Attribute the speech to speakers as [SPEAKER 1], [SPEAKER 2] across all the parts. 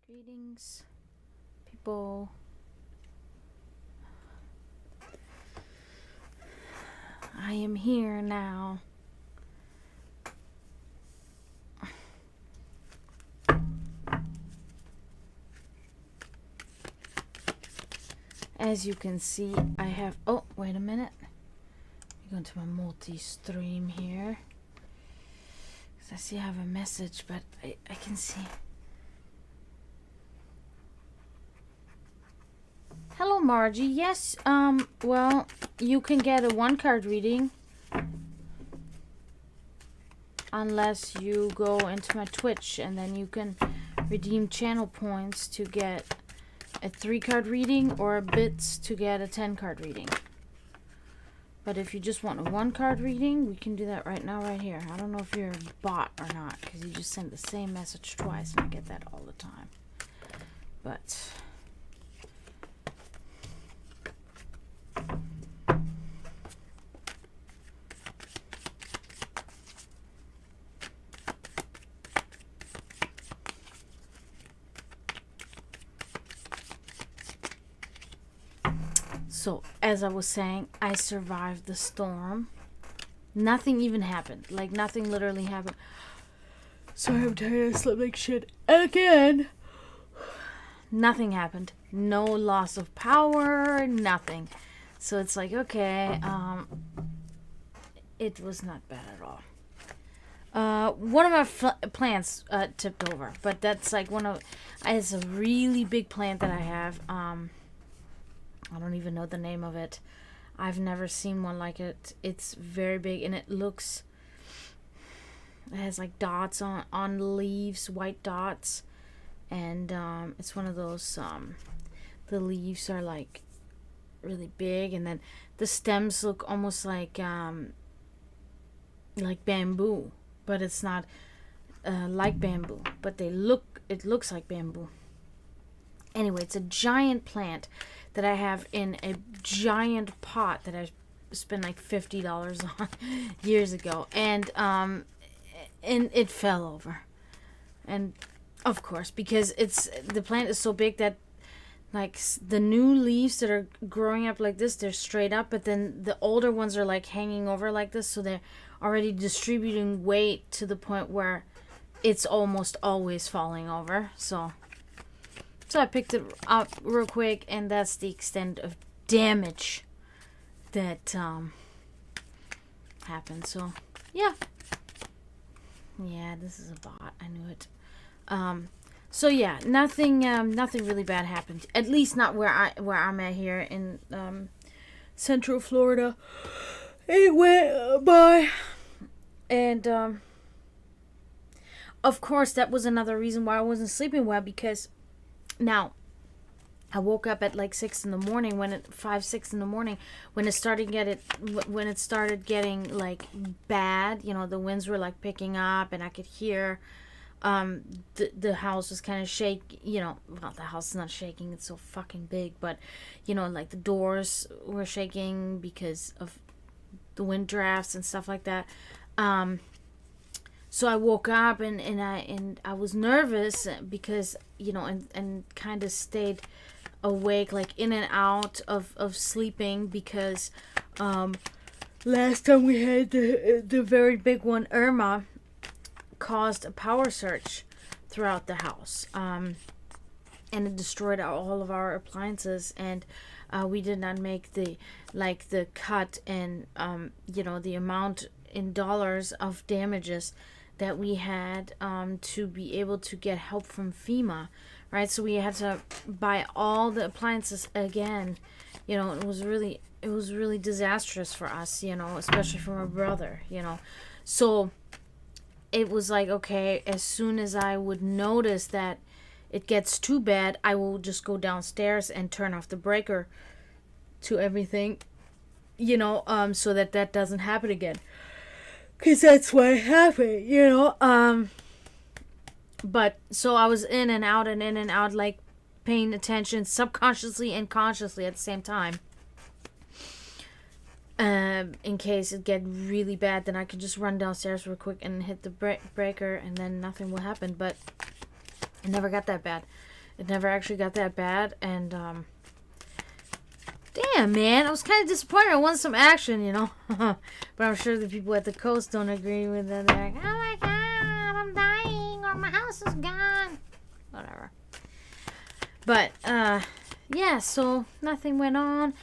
[SPEAKER 1] Greetings, people. I am here now. As you can see, I have... Oh, wait a minute. I'm going to my multi-stream here. Because I see I have a message, but I can see... Hello, Margie. Yes, well, you can get a one-card reading. Unless you go into my Twitch, and then you can redeem channel points to get a 3-card reading or bits to get a 10-card reading. But if you just want a 1-card reading, we can do that right now, right here. I don't know if you're a bot or not, because you just send the same message twice, and I get that all the time. But... So, as I was saying, I survived the storm. Nothing even happened. Like, nothing literally happened. Sorry, I'm tired. I slept like shit again. Nothing happened. No loss of power. Nothing. So, it's like, okay. It was not bad at all. One of my plants tipped over. But that's like one of... It's a really big plant that I have. I don't even know the name of it. I've never seen one like it. It's very big, and it has like dots on leaves, white dots, and it's one of those the leaves are like really big, and then the stems look almost like bamboo, but it's not like bamboo, but it looks like bamboo. Anyway, it's a giant plant that I have in a giant pot that I spent like $50 on years ago, and it fell over. And of course, because the plant is so big that like the new leaves that are growing up like this, they're straight up, but then the older ones are like hanging over like this, so they're already distributing weight to the point where it's almost always falling over. So I picked it up real quick, and that's the extent of damage that happened. So, yeah. Yeah, this is a bot. I knew it. So yeah, nothing really bad happened. At least not where I'm at here in Central Florida. It went by, and of course that was another reason why I wasn't sleeping well, because now, I woke up at like 6 in the morning, 6 in the morning, when it started getting like bad. You know, the winds were like picking up, and I could hear the house was kind of shaking. You know, well, the house is not shaking, it's so fucking big, but you know, like the doors were shaking because of the wind drafts and stuff like that. So I woke up and I was nervous because, you know, and kind of stayed awake, like in and out of sleeping, because last time we had the very big one, Irma, caused a power surge throughout the house, and it destroyed all of our appliances, and we did not make the cut and you know, the amount in dollars of damages that we had to be able to get help from FEMA, right? So we had to buy all the appliances again. You know, it was really disastrous for us, you know, especially for my brother, you know. So it was like, okay, as soon as I would notice that it gets too bad, I will just go downstairs and turn off the breaker to everything, you know, so that doesn't happen again. Because that's what happened, you know. But so I was in and out, like paying attention subconsciously and consciously at the same time. In case it get really bad, then I could just run downstairs real quick and hit the breaker, and then nothing will happen. But it never got that bad. It never actually got that bad. And, damn, man. I was kind of disappointed. I wanted some action, you know. But I'm sure the people at the coast don't agree with that. They're like, oh my god, I'm dying, or my house is gone. Whatever. But, yeah, so nothing went on.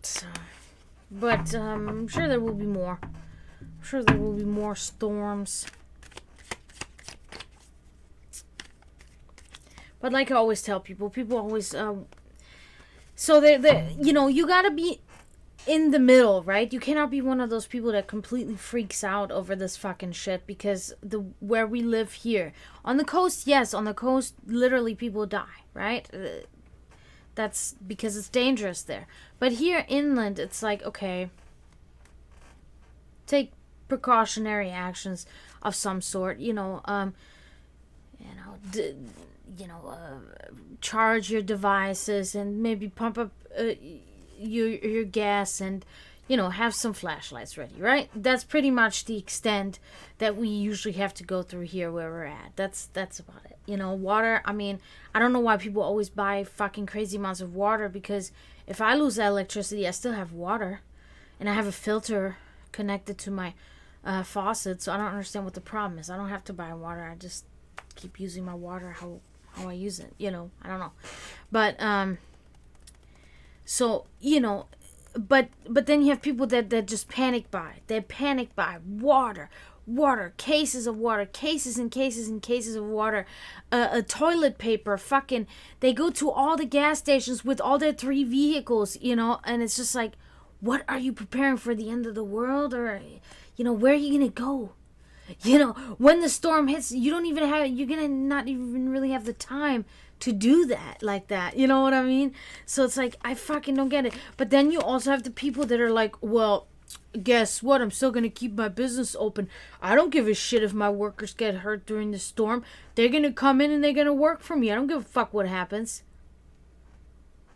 [SPEAKER 1] So, but I'm sure there will be more. I'm sure there will be more storms. But like I always tell people always, so they you know, you gotta be in the middle, right? You cannot be one of those people that completely freaks out over this fucking shit, because where we live here on the coast, yes, on the coast, literally people die, right? That's because it's dangerous there. But here inland, it's like, okay, take precautionary actions of some sort, charge your devices and maybe pump up your gas, and have some flashlights ready, right? That's pretty much the extent that we usually have to go through here where we're at. That's about it. Water, I mean, I don't know why people always buy fucking crazy amounts of water, because if I lose electricity, I still have water, and I have a filter connected to my faucet, so I don't understand what the problem is. I don't have to buy water. I just keep using my water how I use it. I don't know. But so, but then you have people that just panic buy. They panic buy water, cases of water, cases and cases and cases of water, toilet paper, fucking, they go to all the gas stations with all their 3 vehicles, and it's just like, what are you preparing for, the end of the world? Or, where are you gonna go? When the storm hits, you're gonna not even really have the time to do that like that. You know what I mean? So it's like, I fucking don't get it. But then you also have the people that are like, well, guess what? I'm still gonna keep my business open. I don't give a shit if my workers get hurt during the storm. They're gonna come in and they're gonna work for me. I don't give a fuck what happens.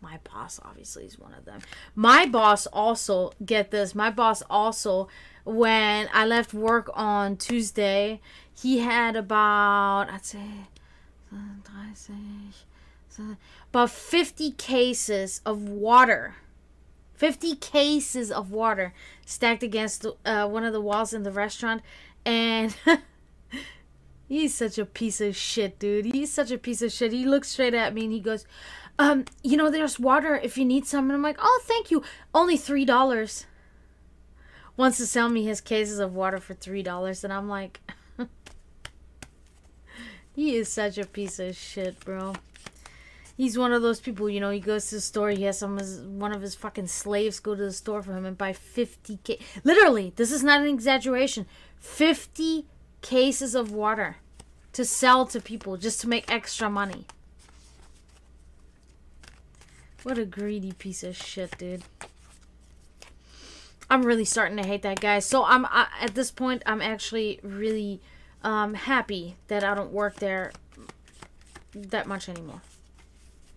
[SPEAKER 1] My boss obviously is one of them. My boss also, get this, when I left work on Tuesday, he had about, I'd say, about 50 cases of water. 50 cases of water stacked against one of the walls in the restaurant. And he's such a piece of shit, dude. He's such a piece of shit. He looks straight at me and he goes, there's water if you need some. And I'm like, oh, thank you. Only $3. Wants to sell me his cases of water for $3. And I'm like, he is such a piece of shit, bro. He's one of those people, he goes to the store, he has one of his fucking slaves go to the store for him and buy 50 literally, this is not an exaggeration, 50 cases of water to sell to people just to make extra money. What a greedy piece of shit, dude. I'm really starting to hate that guy. So at this point, I'm actually really happy that I don't work there that much anymore.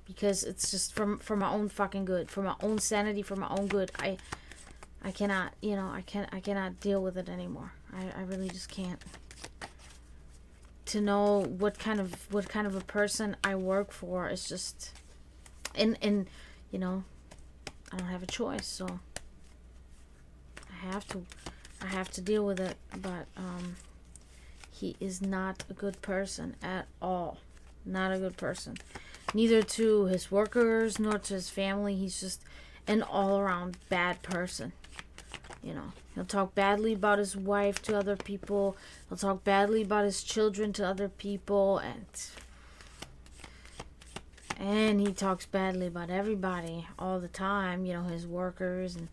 [SPEAKER 1] Because it's just for my own fucking good, for my own sanity, for my own good. I cannot, I cannot deal with it anymore. I really just can't. To know what kind of a person I work for is just, and I don't have a choice, so I have to deal with it. But he is not a good person at all. Not a good person. Neither to his workers nor to his family. He's just an all-around bad person. He'll talk badly about his wife to other people. He'll talk badly about his children to other people, and he talks badly about everybody all the time. His workers and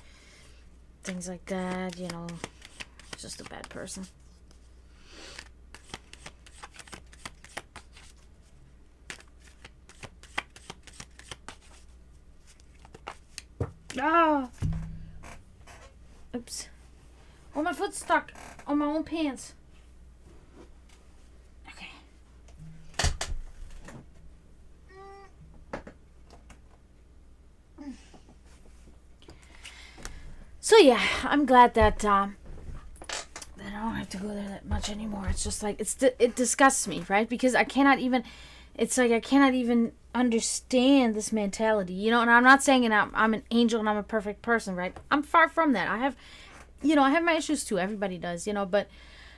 [SPEAKER 1] things like that. He's just a bad person. Ah! Oops. Oh, my foot's stuck on my own pants. Okay. So yeah, I'm glad that I don't have like to go there that much anymore. It's just like, it disgusts me, right? Because I cannot even understand this mentality, you know. And I'm not saying I'm an angel and I'm a perfect person, right? I'm far from that. I have my issues too. Everybody does, you know. But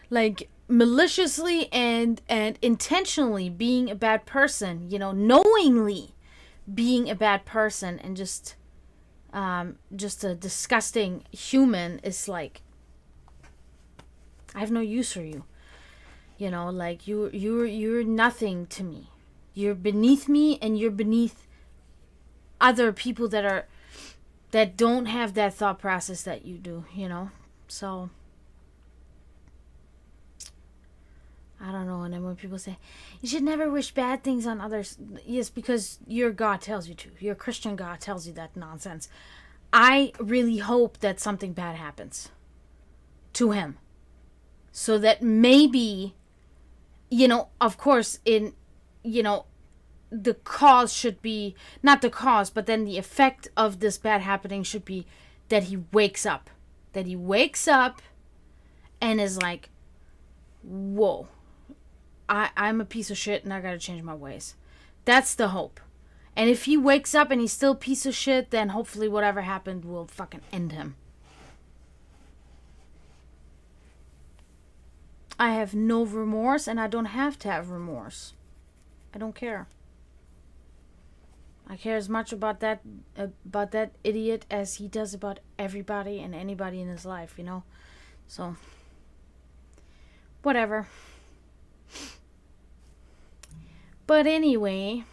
[SPEAKER 1] like maliciously and intentionally being a bad person, you know, knowingly being a bad person and just a disgusting human is like, I have no use for you. You know, like you're nothing to me. You're beneath me, and you're beneath other people that don't have that thought process that you do, you know? So I don't know. And then when people say, you should never wish bad things on others. Yes, because your God tells you to. Your Christian God tells you that nonsense. I really hope that something bad happens to him. So that maybe, you know, of course, the cause should be, not the cause, but then the effect of this bad happening should be that he wakes up. That he wakes up and is like, whoa. I'm a piece of shit and I gotta change my ways. That's the hope. And if he wakes up and he's still a piece of shit, then hopefully whatever happened will fucking end him. I have no remorse, and I don't have to have remorse. I don't care. I care as much about that idiot as he does about everybody and anybody in his life, you know? So, whatever. But anyway,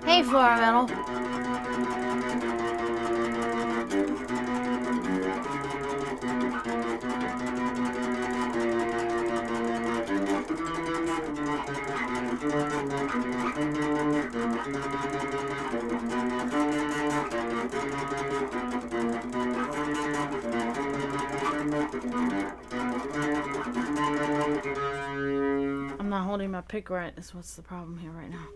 [SPEAKER 1] hey, Flora Metal. I'm not holding my pick right. That's what's the problem here right now.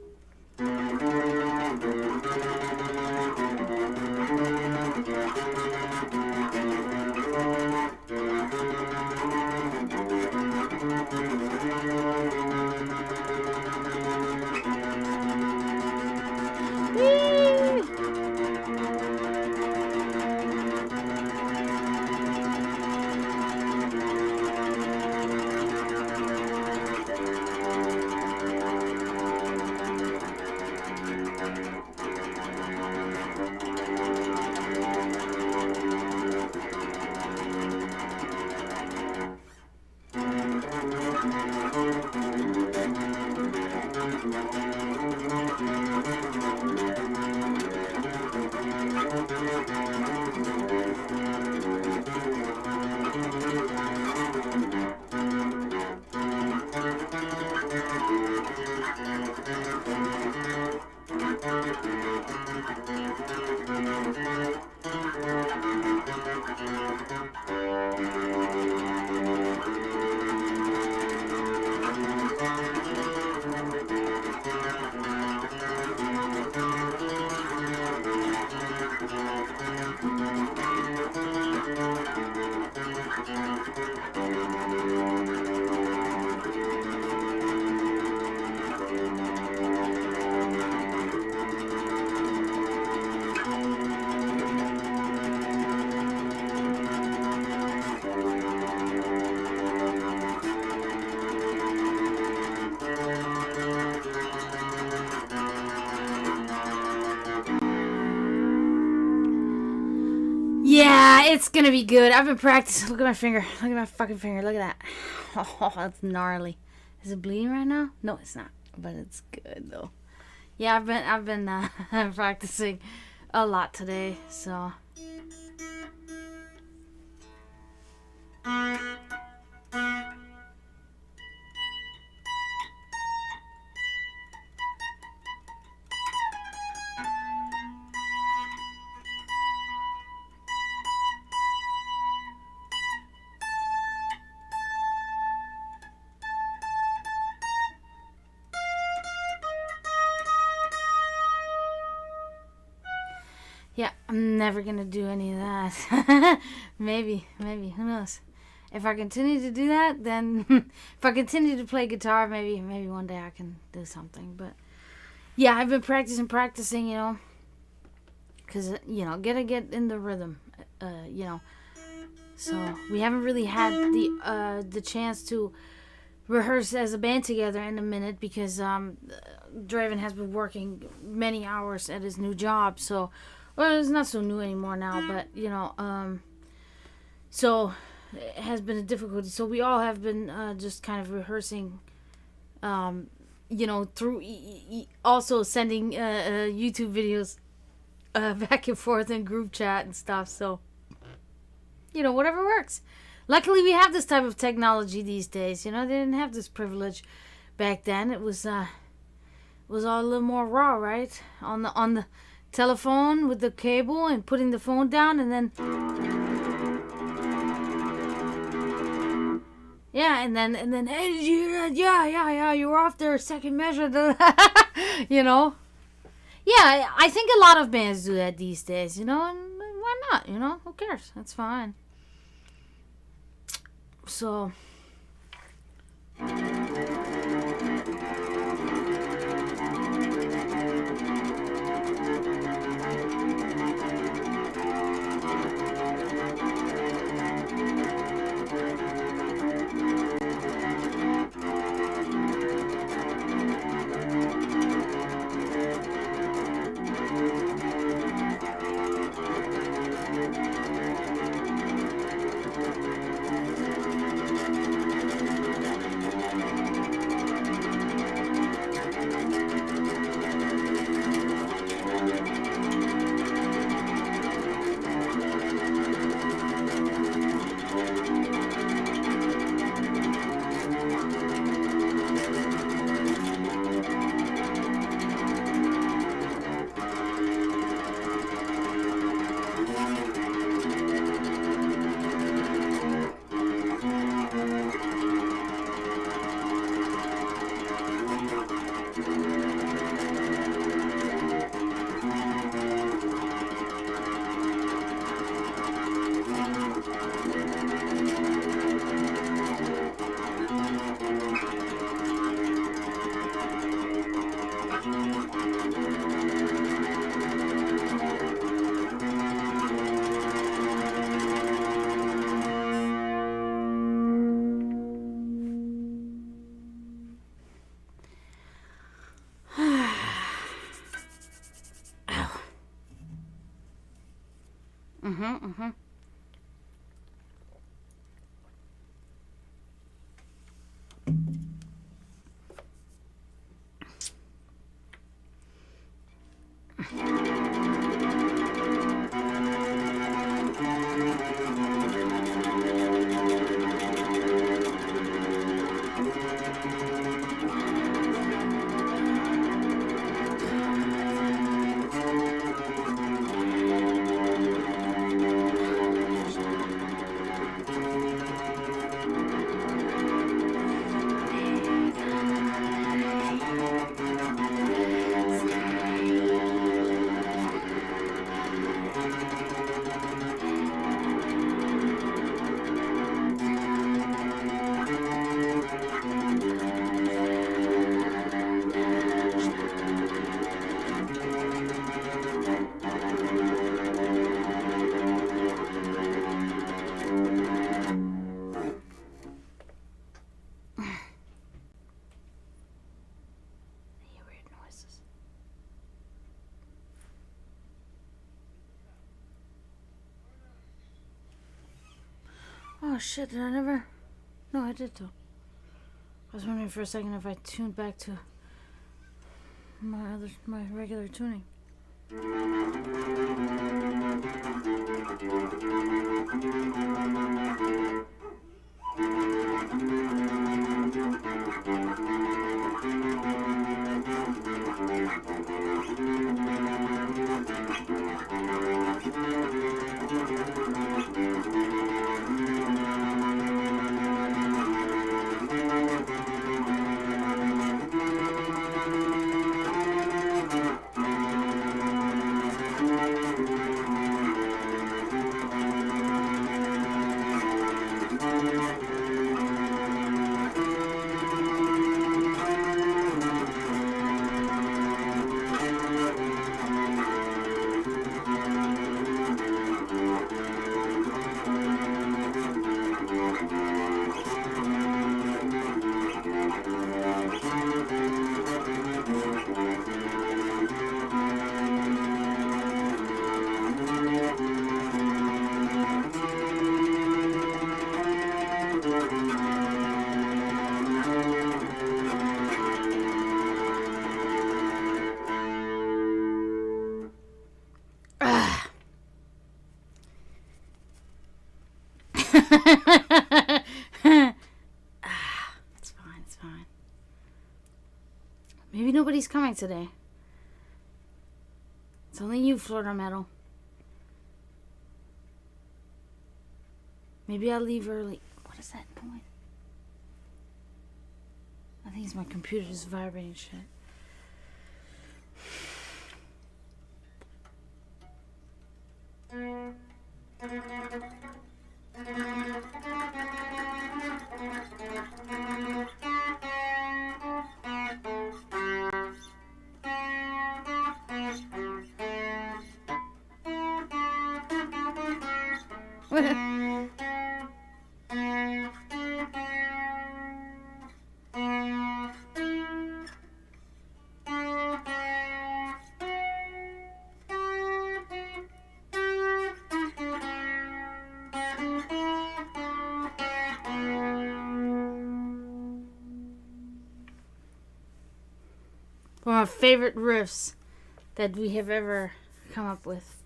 [SPEAKER 1] It's gonna be good. I've been practicing. Look at my finger. Look at my fucking finger. Look at that. Oh, that's gnarly. Is it bleeding right now? No, it's not. But it's good though. Yeah, I've been practicing a lot today. So. Yeah, I'm never gonna do any of that. maybe, who knows? If I continue to do that, then if I continue to play guitar, maybe one day I can do something. But yeah, I've been practicing, you know, because gotta get in the rhythm, you know. So we haven't really had the chance to rehearse as a band together in a minute because Draven has been working many hours at his new job, so. Well, it's not so new anymore now, but, so it has been a difficulty. So we all have been just kind of rehearsing, through also sending YouTube videos back and forth in group chat and stuff. So, whatever works. Luckily, we have this type of technology these days. They didn't have this privilege back then. It was all a little more raw, right? On the telephone with the cable and putting the phone down and then and then hey, did you hear that? Yeah, you were off their second measure. I think a lot of bands do that these days, and why not? Who cares? That's fine. So shit, did I never? No, I did though. I was wondering for a second if I tuned back to my regular tuning. It's fine, it's fine. Maybe nobody's coming today. It's only you, Florida Metal. Maybe I'll leave early. What is that noise? I think it's my computer just vibrating shit. One of my favorite riffs that we have ever come up with.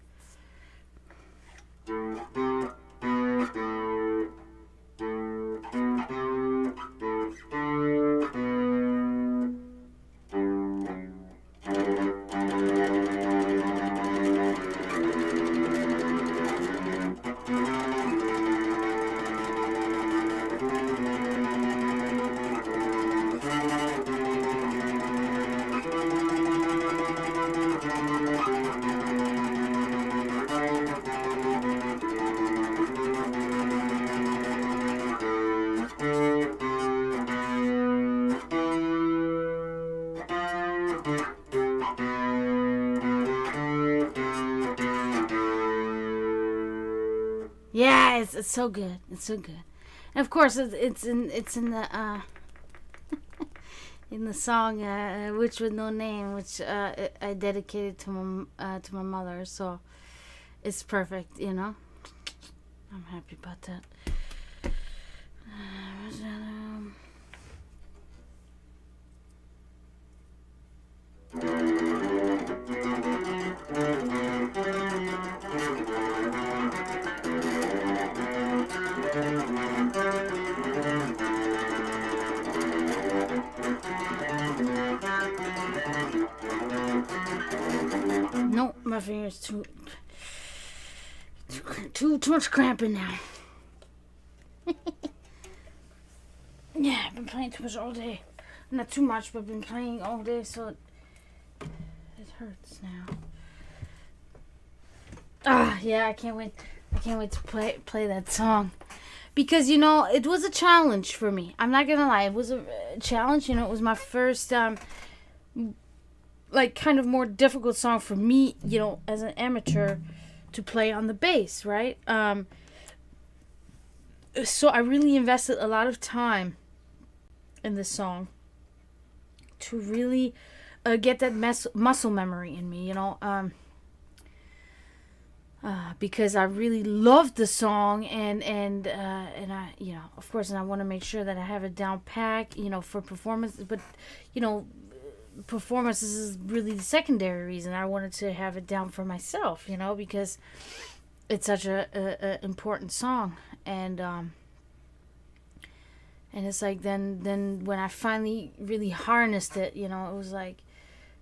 [SPEAKER 1] Yeah, it's so good. It's so good. And of course, it's in the in the song "Witch with No Name," which I dedicated to my mother. So it's perfect, you know. I'm happy about that. No, my fingers too much cramping now. Yeah, I've been playing too much all day. Not too much, but I've been playing all day, so it hurts now. Yeah, I can't wait to play that song. Because, you know, it was a challenge for me. I'm not gonna lie, it was a challenge. You know, it was my first like kind of more difficult song for me, you know, as an amateur to play on the bass, right? So I really invested a lot of time in this song to really get that muscle memory in me, you know. because I really loved the song, and I, of course, and I want to make sure that I have it down pat, for performance. But you know, performance is really the secondary reason. I wanted to have it down for myself, because it's such a important song. And it's like then when I finally really harnessed it, it was like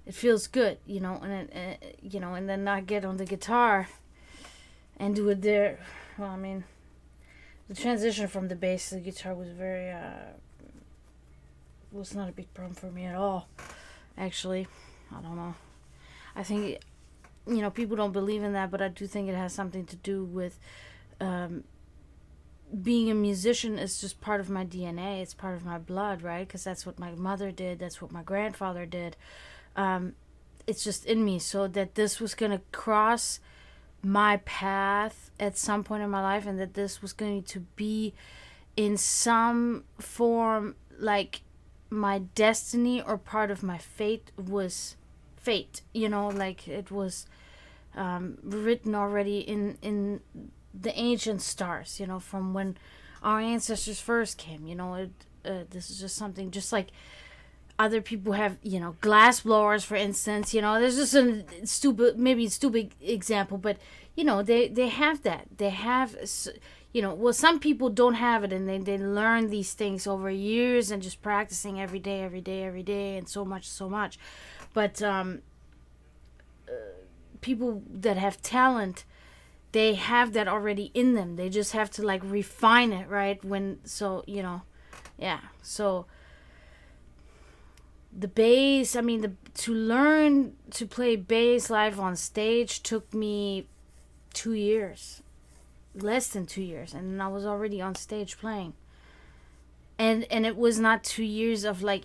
[SPEAKER 1] it feels good, and then I get on the guitar and do it there. Well, I mean, the transition from the bass to the guitar was was not a big problem for me at all. Actually, I don't know. I think, people don't believe in that, but I do think it has something to do with being a musician is just part of my DNA. It's part of my blood, right? Because that's what my mother did. That's what my grandfather did. It's just in me. So that this was going to cross my path at some point in my life, and that this was going to be in some form like my destiny or part of my fate was fate, like it was written already in the ancient stars, from when our ancestors first came. This is just something, just like other people have, glass blowers, for instance. There's just a stupid example, but they have that. They have, well, some people don't have it, and they learn these things over years and just practicing every day, and so much. But people that have talent, they have that already in them. They just have to like refine it, right? So the bass, to learn to play bass live on stage took me 2 years, less than 2 years, and I was already on stage playing. And it was not 2 years of like,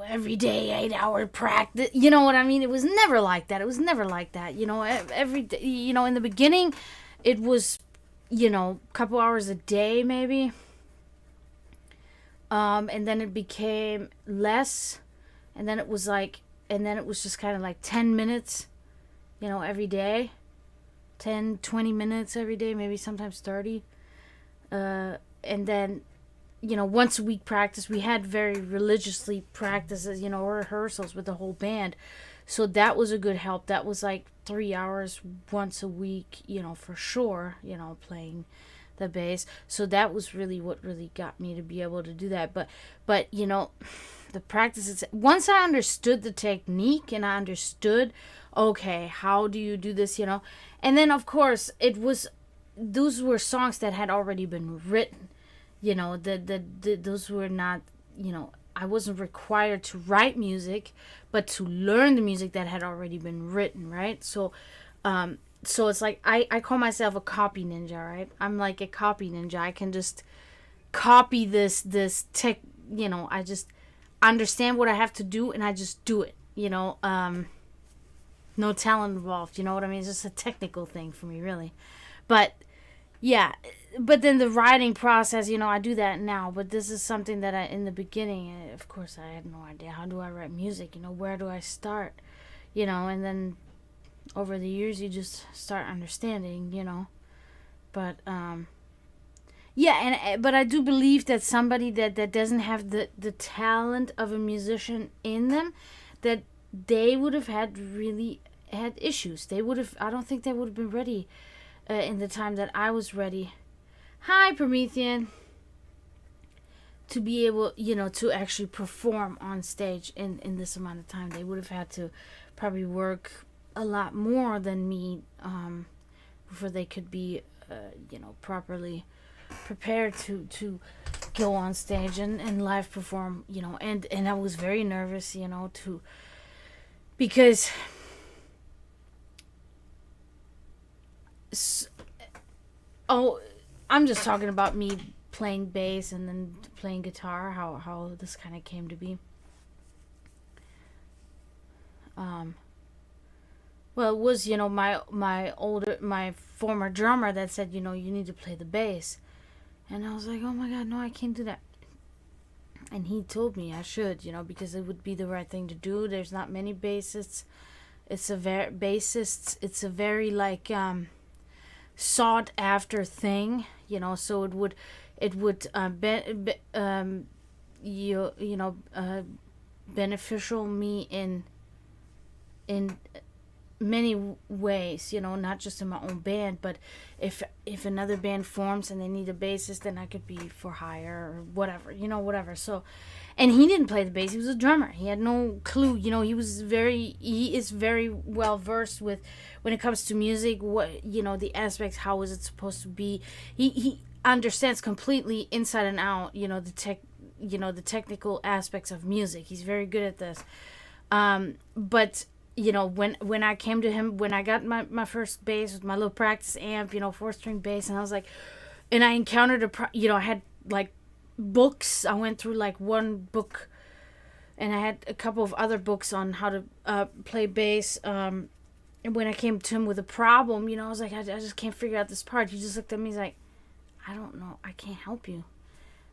[SPEAKER 1] every day 8-hour practice. You know what I mean? It was never like that. Every day, in the beginning, it was, a couple hours a day maybe. And then it became less, and then it was just kind of like 10 minutes, every day, 10, 20 minutes every day, maybe sometimes 30. And then, once a week practice. We had very religiously practices, rehearsals with the whole band. So that was a good help. That was like 3 hours once a week, for sure, playing the bass. So that was really what really got me to be able to do that. But the practices, once I understood the technique and I understood, okay, how do you do this, and then of course those were songs that had already been written. Those were not, I wasn't required to write music, but to learn the music that had already been written, right? So it's like I call myself a copy ninja, right? I'm like a copy ninja. I can just copy this tech, I just understand what I have to do and I just do it, no talent involved, you know what I mean? It's just a technical thing for me, really. But yeah, but then the writing process, I do that now. But this is something that in the beginning, of course, I had no idea. How do I write music? Where do I start? And then over the years, you just start understanding, But, but I do believe that somebody that doesn't have the talent of a musician in them, that they would have had issues. I don't think they would have been ready in the time that I was ready. Hi, Promethean. To be able, to actually perform on stage in this amount of time. They would have had to probably work a lot more than me before they could be, properly prepared to go on stage and live perform, and I was very nervous, because I'm just talking about me playing bass and then playing guitar, how this kind of came to be. Well, it was, my former drummer that said, you need to play the bass. And I was like, oh my God, no, I can't do that. And he told me I should, because it would be the right thing to do. There's not many bassists. It's a very like sought after thing, so it would you know beneficial me in many ways, not just in my own band, but if another band forms and they need a bassist, then I could be for hire or whatever, whatever. So, and he didn't play the bass, he was a drummer, he had no clue, he is very well versed with when it comes to music, what, the aspects, how is it supposed to be. He understands completely inside and out, the technical aspects of music. He's very good at this. But when I came to him, when I got my first bass with my little practice amp, 4-string bass, and I was like, and I encountered I had like books. I went through like one book, and I had a couple of other books on how to play bass. And when I came to him with a problem, I was like, I just can't figure out this part. He just looked at me, he's like, I don't know, I can't help you.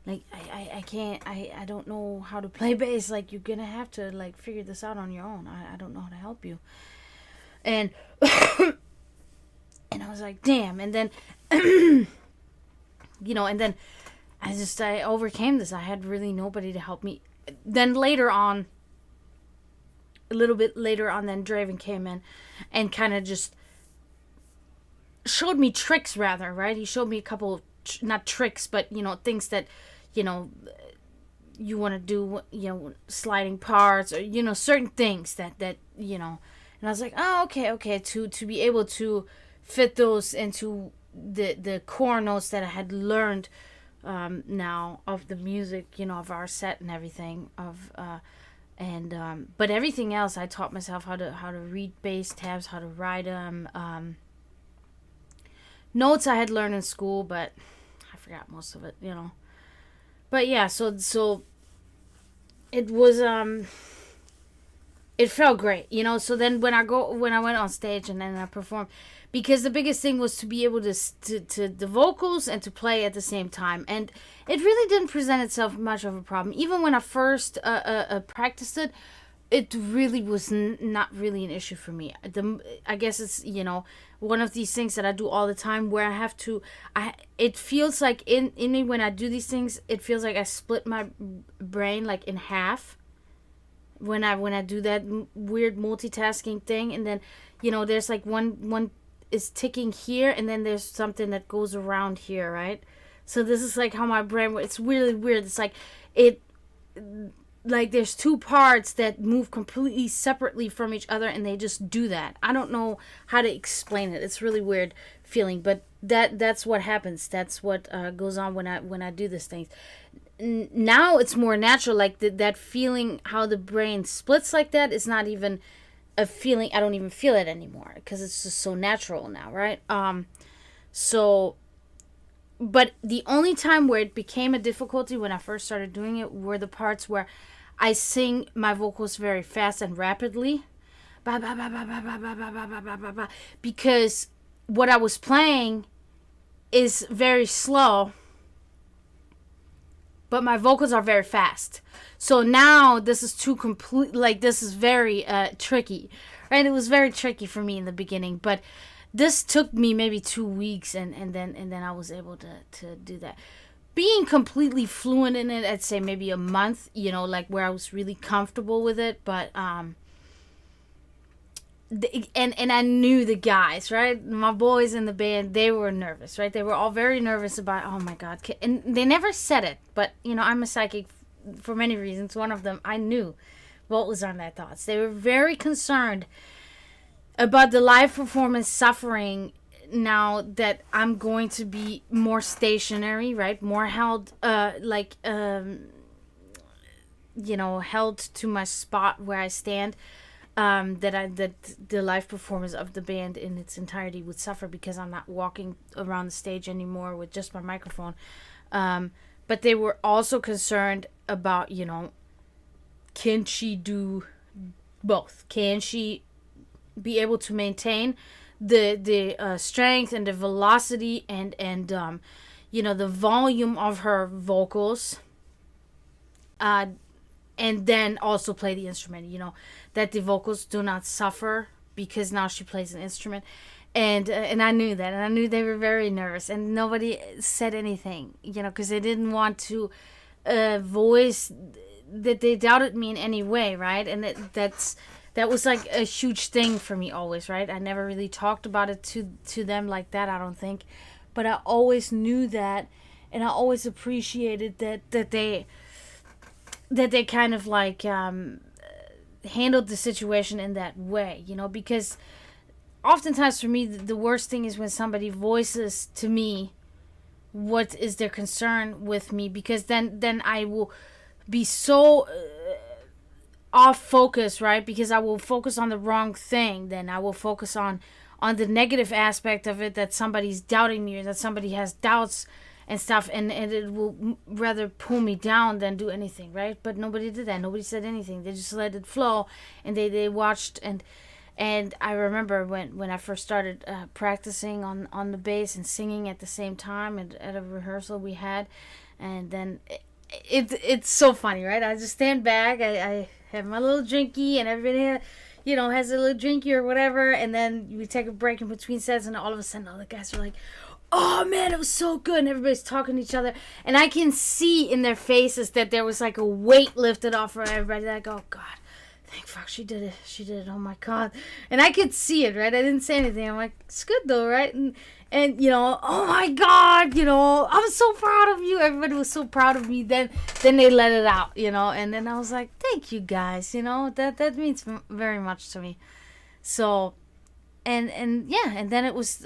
[SPEAKER 1] Like, I can't, I don't know how to play bass. Like, you're gonna have to, like, figure this out on your own. I don't know how to help you. And, and I was like, damn. And then, and then I overcame this. I had really nobody to help me. Then later on, a little bit later on, then Draven came in and kind of just showed me tricks, rather, right? He showed me a couple of, not tricks, but, things that, you want to do, sliding parts or, certain things that, and I was like, oh, okay, to be able to fit those into the core notes that I had learned, now of the music, of our set and everything but everything else, I taught myself how to read bass tabs, how to write them, notes I had learned in school, but I forgot most of it, But yeah, so it was it felt great, So then when I went on stage and then I performed, because the biggest thing was to be able to the vocals and to play at the same time, and it really didn't present itself much of a problem. Even when I first practiced it, it really was not really an issue for me. I guess it's one of these things that I do all the time where I have to. It feels like in me when I do these things, it feels like I split my brain like in half. When I do that weird multitasking thing, and then there's like one is ticking here, and then there's something that goes around here, right? So this is like how my brain. It's really weird. It's like it. Like there's two parts that move completely separately from each other, and they just do that. I don't know how to explain it. It's really weird feeling, but that's what happens. That's what goes on when I do these things. Now it's more natural. Like that feeling, how the brain splits like that, is not even a feeling. I don't even feel it anymore because it's just so natural now, right? But the only time where it became a difficulty when I first started doing it were the parts where I sing my vocals very fast and rapidly. Ba, ba, ba, ba, ba, ba, ba, ba, ba, ba, ba, ba, because what I was playing is very slow, but my vocals are very fast. So now this is this is very tricky, right? It was very tricky for me in the beginning, but this took me maybe 2 weeks, and then I was able to do that. Being completely fluent in it, I'd say maybe a month, like where I was really comfortable with it. But and I knew the guys, right? My boys in the band, they were nervous, right? They were all very nervous about, oh my God. And they never said it, but, I'm a psychic for many reasons. One of them, I knew what was on their thoughts. They were very concerned about the live performance suffering now that I'm going to be more stationary, right? More held, held to my spot where I stand. That the live performance of the band in its entirety would suffer because I'm not walking around the stage anymore with just my microphone. But they were also concerned about, can she do both? Can she be able to maintain the strength and the velocity and the volume of her vocals, and then also play the instrument, that the vocals do not suffer because now she plays an instrument. And I knew that, and I knew they were very nervous, and nobody said anything, because they didn't want to voice that they doubted me in any way, right? And that was like a huge thing for me always, right? I never really talked about it to them like that, I don't think, but I always knew that, and I always appreciated that they kind of like handled the situation in that way, because oftentimes for me the worst thing is when somebody voices to me what is their concern with me, because then I will be so off focus, right? Because I will focus on the wrong thing. Then I will focus on the negative aspect of it, that somebody's doubting me or that somebody has doubts and stuff, and it will rather pull me down than do anything, right? But nobody did that. Nobody said anything. They just let it flow, and they watched. And I remember when I first started practicing on the bass and singing at the same time at a rehearsal we had, and then it's so funny, right? I just stand back, I have my little drinky, and everybody has a little drinky or whatever, and then we take a break in between sets, and all of a sudden all the guys are like, oh man, it was so good, and everybody's talking to each other, and I can see in their faces that there was like a weight lifted off from everybody. Like, oh god, thank fuck, she did it, oh my god. And I could see it, right? I didn't say anything. I'm like, it's good though, right? And oh my god, I'm so proud of you. Everybody was so proud of me. Then they let it out, and then I was like, thank you guys, that means very much to me. So and yeah, and then it was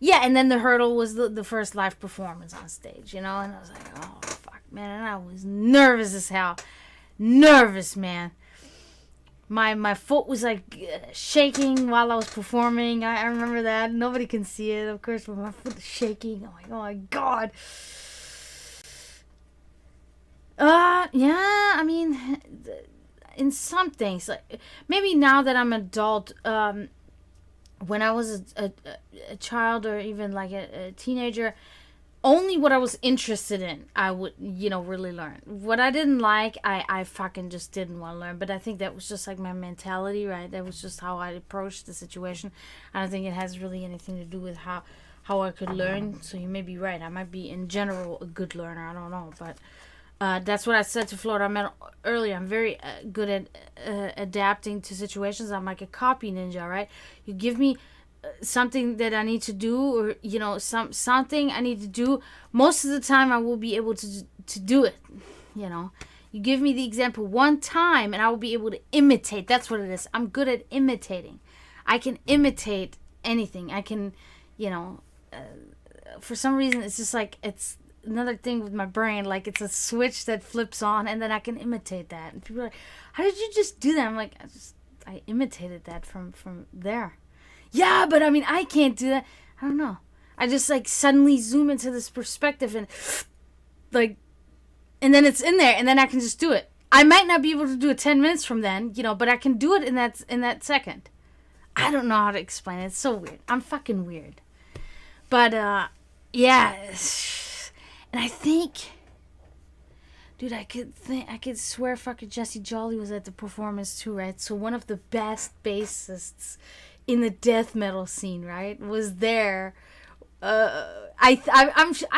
[SPEAKER 1] and then the hurdle was the first live performance on stage, and I was like, oh fuck, man. And I was nervous as hell. Nervous, man. My foot was like shaking while I was performing. I remember that. Nobody can see it, of course, but my foot is shaking. I'm like, oh my god. Yeah, I mean, in some things, like maybe now that I'm an adult, when I was a child or even like a teenager, only what I was interested in, I would, really learn. What I didn't like, I fucking just didn't want to learn. But I think that was just like my mentality, right? That was just how I approached the situation. I don't think it has really anything to do with how I could learn. So you may be right. I might be, in general, a good learner. I don't know. But that's what I said to Florida Man earlier. I'm very good at adapting to situations. I'm like a copy ninja, right? You give me something that I need to do, or something I need to do, most of the time I will be able to do it. You give me the example one time and I will be able to imitate. That's what it is. I'm good at imitating. I can imitate anything. I can, for some reason it's just like, it's another thing with my brain, like it's a switch that flips on, and then I can imitate that, and people are like, how did you just do that? I'm like, I imitated that from there. Yeah, but I mean, I can't do that. I don't know. I just like suddenly zoom into this perspective and like, and then it's in there, and then I can just do it. I might not be able to do it 10 minutes from then, but I can do it in that second. I don't know how to explain it. It's so weird. I'm fucking weird. But yeah, and I think, dude, I could swear fucking Jesse Jolly was at the performance too, right? So one of the best bassists in the death metal scene, right, was there. I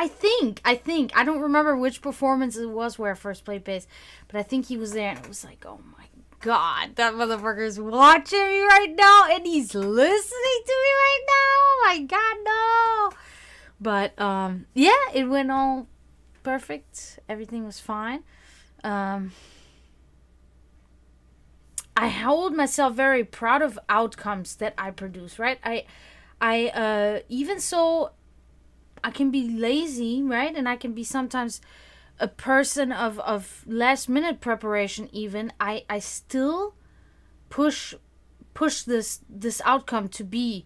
[SPEAKER 1] think I don't remember which performance it was where I first played bass, but I think he was there, and it was like, oh my god, that motherfucker's watching me right now, and he's listening to me right now. Oh my god, no. But yeah, it went all perfect. Everything was fine. I hold myself very proud of outcomes that I produce, right? I even so, I can be lazy, right? And I can be sometimes a person of last minute preparation even. I still push this outcome to be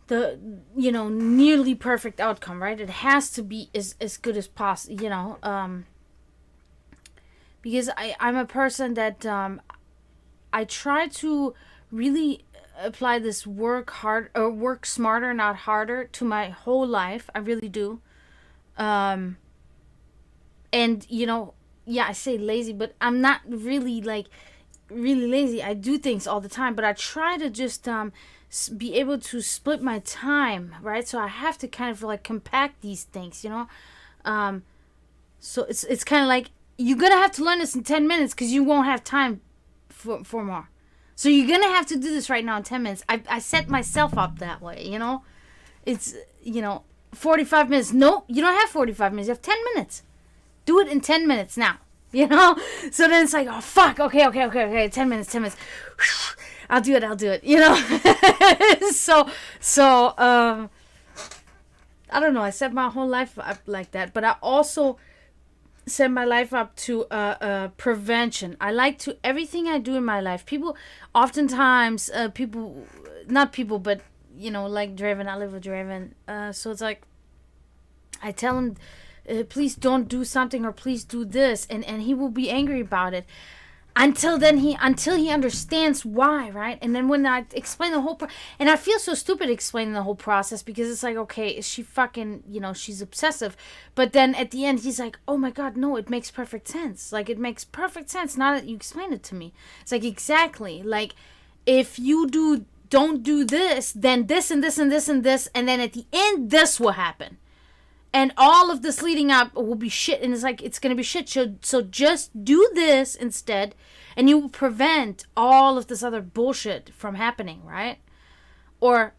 [SPEAKER 1] the, nearly perfect outcome, right? It has to be as good as possible, because I'm a person that I try to really apply this work smarter, not harder, to my whole life. I really do. And I say lazy, but I'm not really like really lazy. I do things all the time, but I try to just be able to split my time, right? So I have to kind of like compact these things, you know. So it's kind of like you're gonna have to learn this in 10 minutes because you won't have time for more. So you're gonna have to do this right now in 10 minutes. I set myself up that way, you know. It's 45 minutes. No, you don't have 45 minutes. You have 10 minutes. Do it in 10 minutes now. You know? So then it's like, oh, fuck. Okay. 10 minutes. I'll do it. You know? so, I don't know. I set my whole life up like that. But I also set my life up to prevention. I like to, everything I do in my life, oftentimes, not people, but, like Draven, I live with Draven. So it's like, I tell him, please don't do something or please do this, and he will be angry about it until he understands why, right? And then when I explain the whole and I feel so stupid explaining the whole process because it's like, okay, she fucking, she's obsessive, but then at the end he's like, oh my god, no, it makes perfect sense. Like, it makes perfect sense now that you explain it to me. It's like, exactly, like, if you don't do this, then this and this and this and this, and then at the end this will happen. And all of this leading up will be shit. And it's like, it's going to be shit. So just do this instead. And you will prevent all of this other bullshit from happening, right? Or,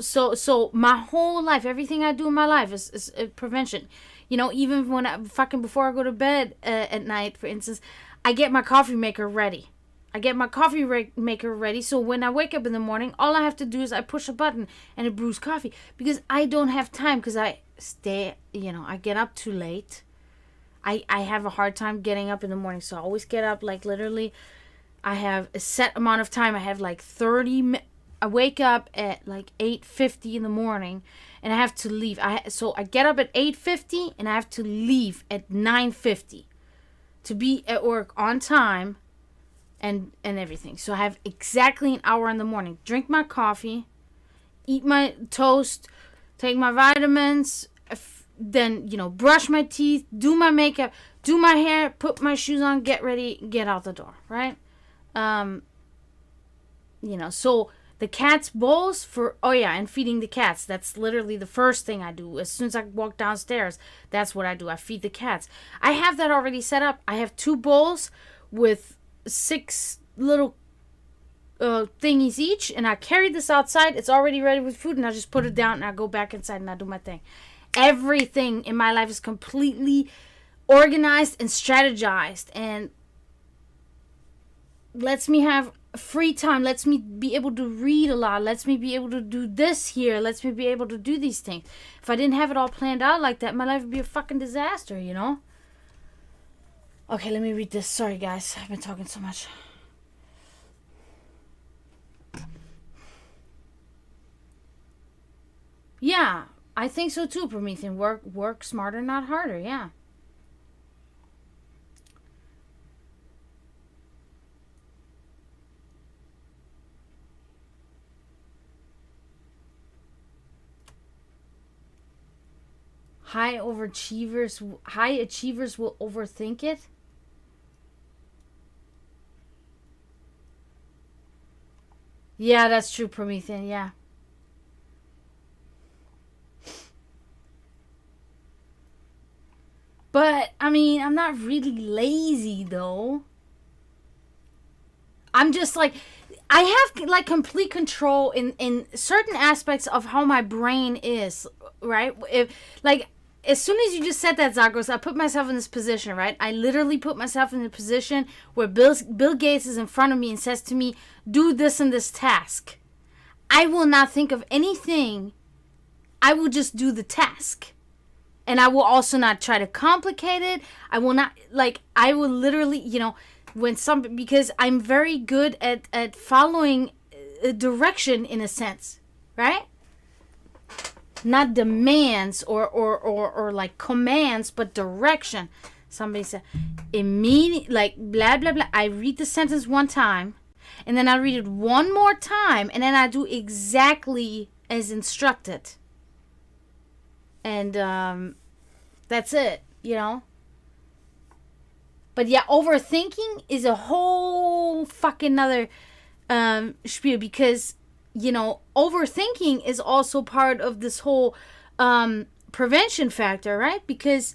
[SPEAKER 1] so my whole life, everything I do in my life is prevention. Even when before I go to bed at night, for instance, I get my coffee maker ready. So when I wake up in the morning, all I have to do is I push a button and it brews coffee. Because I don't have time, because I I get up too late. I have a hard time getting up in the morning. So I always get up, like, literally, I have a set amount of time. I have like 30 I wake up at like 8:50 in the morning and I have to leave. So I get up at 8:50 and I have to leave at 9:50 to be at work on time. And everything. So I have exactly an hour in the morning. Drink my coffee, eat my toast, take my vitamins, then, brush my teeth, do my makeup, do my hair, put my shoes on, get ready, get out the door, right? So the cat's bowls and feeding the cats. That's literally the first thing I do. As soon as I walk downstairs, that's what I do. I feed the cats. I have that already set up. I have 2 bowls with 6 little thingies each, and I carry this outside. It's already ready with food, and I just put it down and I go back inside and I do my thing. Everything in my life is completely organized and strategized and lets me have free time, lets me be able to read a lot, lets me be able to do this here, lets me be able to do these things. If I didn't have it all planned out like that, my life would be a fucking disaster, Okay, let me read this. Sorry, guys. I've been talking so much. Yeah, I think so too, Promethean. Work smarter, not harder. Yeah. High achievers will overthink it. Yeah, that's true, Promethean, yeah. But, I'm not really lazy, though. I'm just, like, I have, like, complete control in certain aspects of how my brain is, right? As soon as you just said that, Zagros, I put myself in this position, right? I literally put myself in a position where Bill Gates is in front of me and says to me, do this and this task. I will not think of anything. I will just do the task. And I will also not try to complicate it. I will not, I will literally, because I'm very good at following a direction in a sense, right? Not demands or like commands, but direction. Somebody said, immediately, blah, blah, blah. I read the sentence one time, and then I read it one more time, and then I do exactly as instructed. And that's it, But yeah, overthinking is a whole fucking other spiel, because, you know, overthinking is also part of this whole prevention factor, right? Because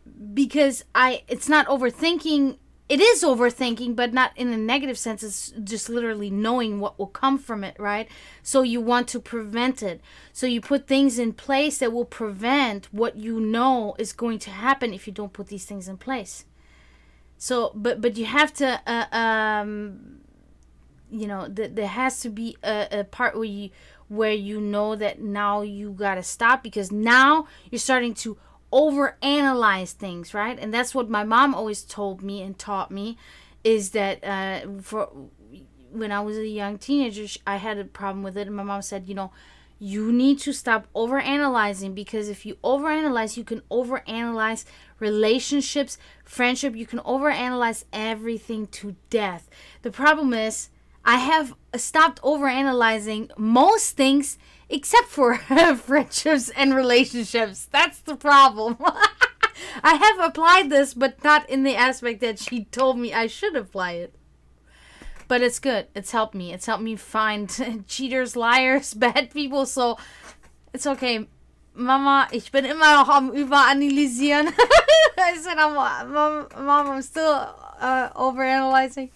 [SPEAKER 1] it's not overthinking. It is overthinking, but not in a negative sense. It's just literally knowing what will come from it, right? So you want to prevent it. So you put things in place that will prevent what you know is going to happen if you don't put these things in place. So, but you have to, you know, there has to be a part where you know that now you gotta stop, because now you're starting to overanalyze things, right? And that's what my mom always told me and taught me, is that for when I was a young teenager, I had a problem with it, and my mom said, you know, you need to stop overanalyzing, because if you overanalyze, you can overanalyze relationships, friendship, you can overanalyze everything to death. The problem is, I have stopped overanalyzing most things except for friendships and relationships. That's the problem. I have applied this, but not in the aspect that she told me I should apply it. But it's good. It's helped me. It's helped me find cheaters, liars, bad people. So, it's okay. Mama, ich bin immer noch am Überanalysieren. I said, Mom, I'm still overanalyzing.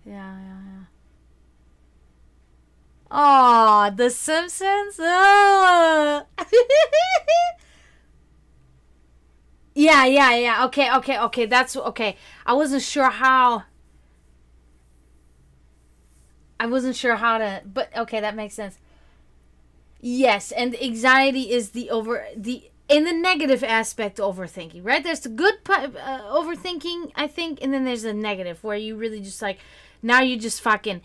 [SPEAKER 1] Yeah. Oh, The Simpsons? Oh. Yeah. Okay. That's okay. I wasn't sure how to, but okay, that makes sense. Yes, and anxiety is in the negative aspect, overthinking, right? There's the good overthinking, I think, and then there's the negative, where you really just like, now you just fucking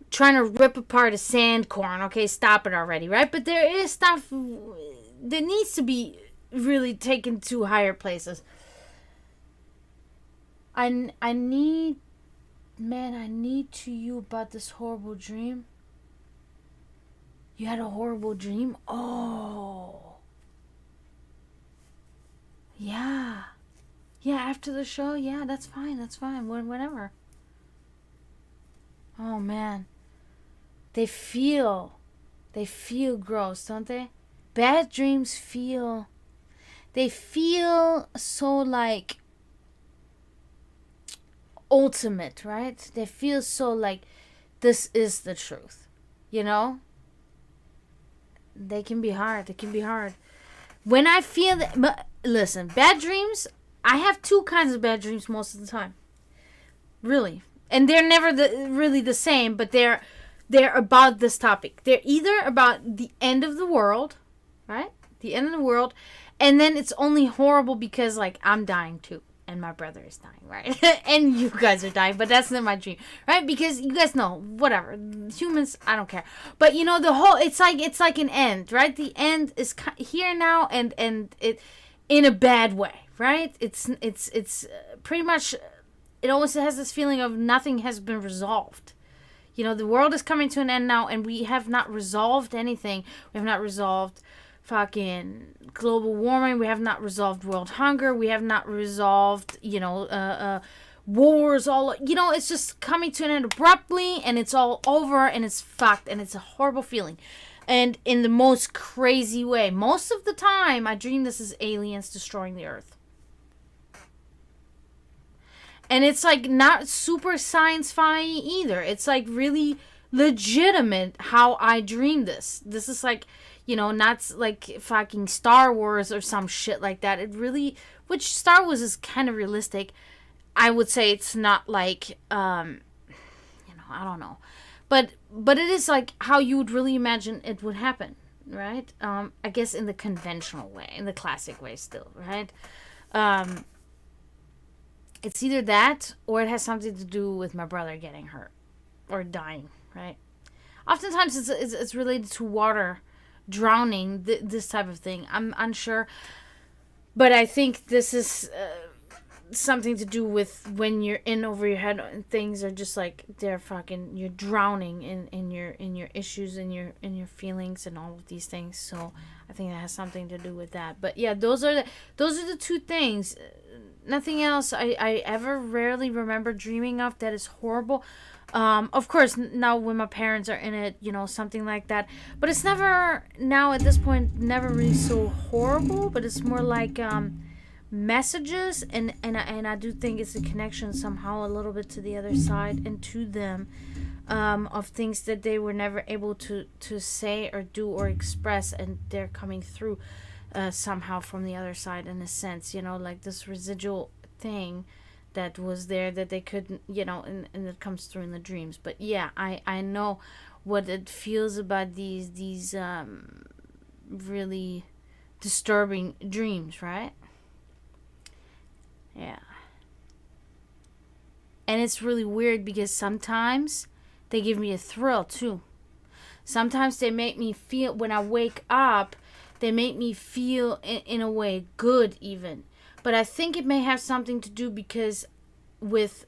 [SPEAKER 1] trying to rip apart a sand corn. Okay, stop it already, right? But there is stuff that needs to be really taken to higher places. I need to you about this horrible dream. You had a horrible dream? Oh. Yeah. Yeah, after the show, yeah, that's fine. Whenever. Oh, man. They feel gross, don't they? Bad dreams feel so, like, ultimate, right? They feel so like this is the truth, you know? They can be hard. When I feel that, but listen, bad dreams, I have two kinds of bad dreams most of the time. Really. And they're never really the same, but they're about this topic. They're either about the end of the world, right? The end of the world, and then it's only horrible because, like, I'm dying too. And my brother is dying, right? And you guys are dying, but that's not my dream, right? Because you guys know, whatever, humans, I don't care. But you know, the whole, it's like an end, right? The end is here now, and it in a bad way, right? It's pretty much, it always has this feeling of nothing has been resolved. You know, the world is coming to an end now, and we have not resolved anything. We have not resolved fucking global warming. We have not resolved world hunger. We have not resolved, you know, wars. All, you know, it's just coming to an end abruptly, and it's all over, and it's fucked, and it's a horrible feeling, and in the most crazy way. Most of the time, I dream this is aliens destroying the earth. And it's like not super science-fi either. It's like really legitimate how I dream this. This is like, you know, not like fucking Star Wars or some shit like that. It really, which Star Wars is kind of realistic. I would say it's not like, you know, I don't know. But it is like how you would really imagine it would happen, right? I guess in the conventional way, in the classic way still, right? It's either that or it has something to do with my brother getting hurt or dying, right? Oftentimes it's related to water, drowning, this type of thing. I'm unsure, but I think this is something to do with when you're in over your head and things are just like they're fucking, you're drowning in your issues and your feelings and all of these things. So I think that has something to do with that. But yeah, those are the two things. Nothing else I ever rarely remember dreaming of that is horrible. Of course, now when my parents are in it, something like that. But it's never, now at this point, never really so horrible. But it's more like messages, and I do think it's a connection somehow a little bit to the other side and to them, of things that they were never able to say or do or express, and they're coming through somehow from the other side, in a sense, like this residual thing that was there that they couldn't, and it comes through in the dreams. But yeah, I know what it feels about these really disturbing dreams, right? Yeah. And it's really weird because sometimes they give me a thrill too. Sometimes they make me feel, when I wake up, they make me feel in a way good even. But I think it may have something to do because with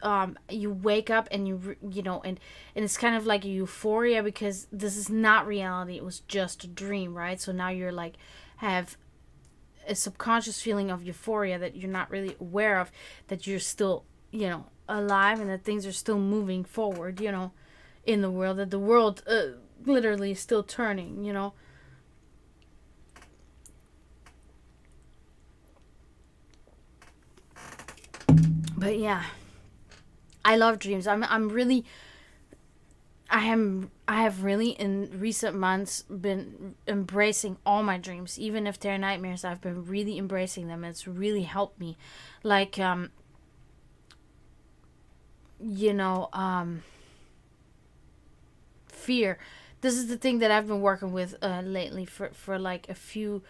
[SPEAKER 1] you wake up and and it's kind of like a euphoria because this is not reality. It was just a dream, right? So now you're like have a subconscious feeling of euphoria that you're not really aware of, that you're still, alive, and that things are still moving forward, in the world, that the world literally is still turning, But yeah, I love dreams. I have really in recent months been embracing all my dreams, even if they're nightmares. I've been really embracing them. It's really helped me, like fear. This is the thing that I've been working with lately for like a few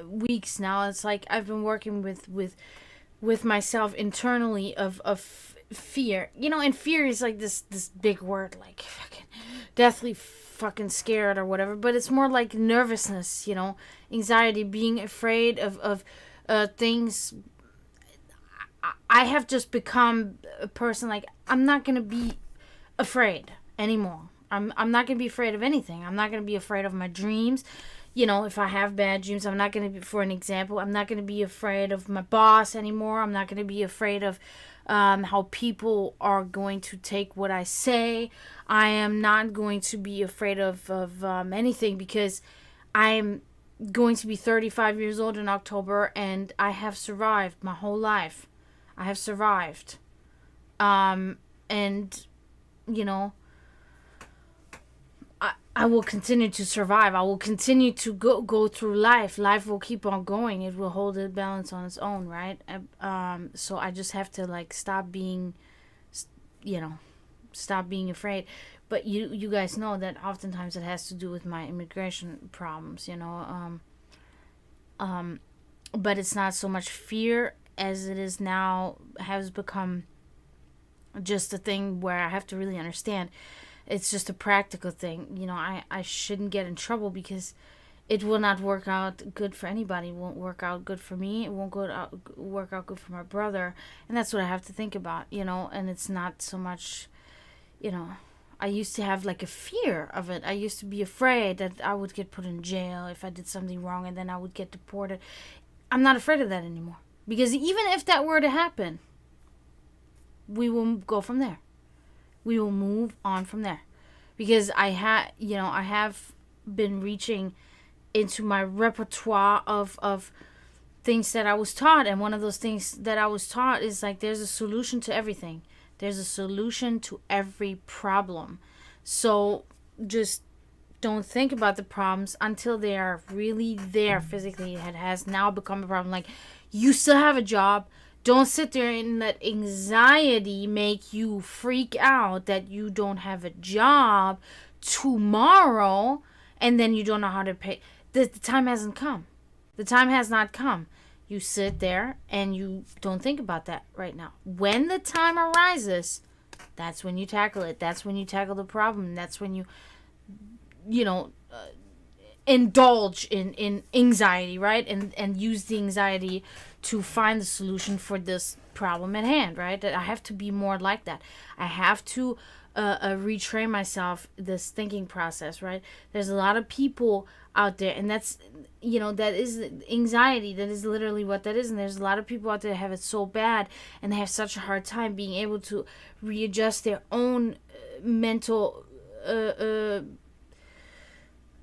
[SPEAKER 1] weeks now. It's like I've been working with myself internally of fear, and fear is like this big word, like fucking deathly fucking scared or whatever, but it's more like nervousness, anxiety, being afraid of things. I have just become a person like I'm not gonna be afraid anymore. I'm not gonna be afraid of anything. I'm not gonna be afraid of my dreams. If I have bad dreams, I'm not going to be, for an example, I'm not going to be afraid of my boss anymore. I'm not going to be afraid of how people are going to take what I say. I am not going to be afraid of anything because I'm going to be 35 years old in October and I have survived my whole life. I have survived. And, I will continue to survive. I will continue to go through life. Life will keep on going. It will hold its balance on its own, right? So I just have to like stop being afraid. But you guys know that oftentimes it has to do with my immigration problems, but it's not so much fear as it is now, has become just a thing where I have to really understand. It's just a practical thing. I shouldn't get in trouble because it will not work out good for anybody. It won't work out good for me. It won't work out good for my brother. And that's what I have to think about, and it's not so much, I used to have like a fear of it. I used to be afraid that I would get put in jail if I did something wrong and then I would get deported. I'm not afraid of that anymore because even if that were to happen, we will go from there. We will move on from there because I have been reaching into my repertoire of things that I was taught. And one of those things that I was taught is like, there's a solution to everything. There's a solution to every problem. So just don't think about the problems until they are really there physically. It has now become a problem. Like, you still have a job. Don't sit there and let anxiety make you freak out that you don't have a job tomorrow and then you don't know how to pay. The time hasn't come. The time has not come. You sit there and you don't think about that right now. When the time arises, that's when you tackle it. That's when you tackle the problem. That's when you indulge in anxiety, right? And use the anxiety to find the solution for this problem at hand, right? That I have to be more like that. I have to retrain myself this thinking process, right? There's a lot of people out there, and that's, that is anxiety. That is literally what that is. And there's a lot of people out there that have it so bad, and they have such a hard time being able to readjust their own mental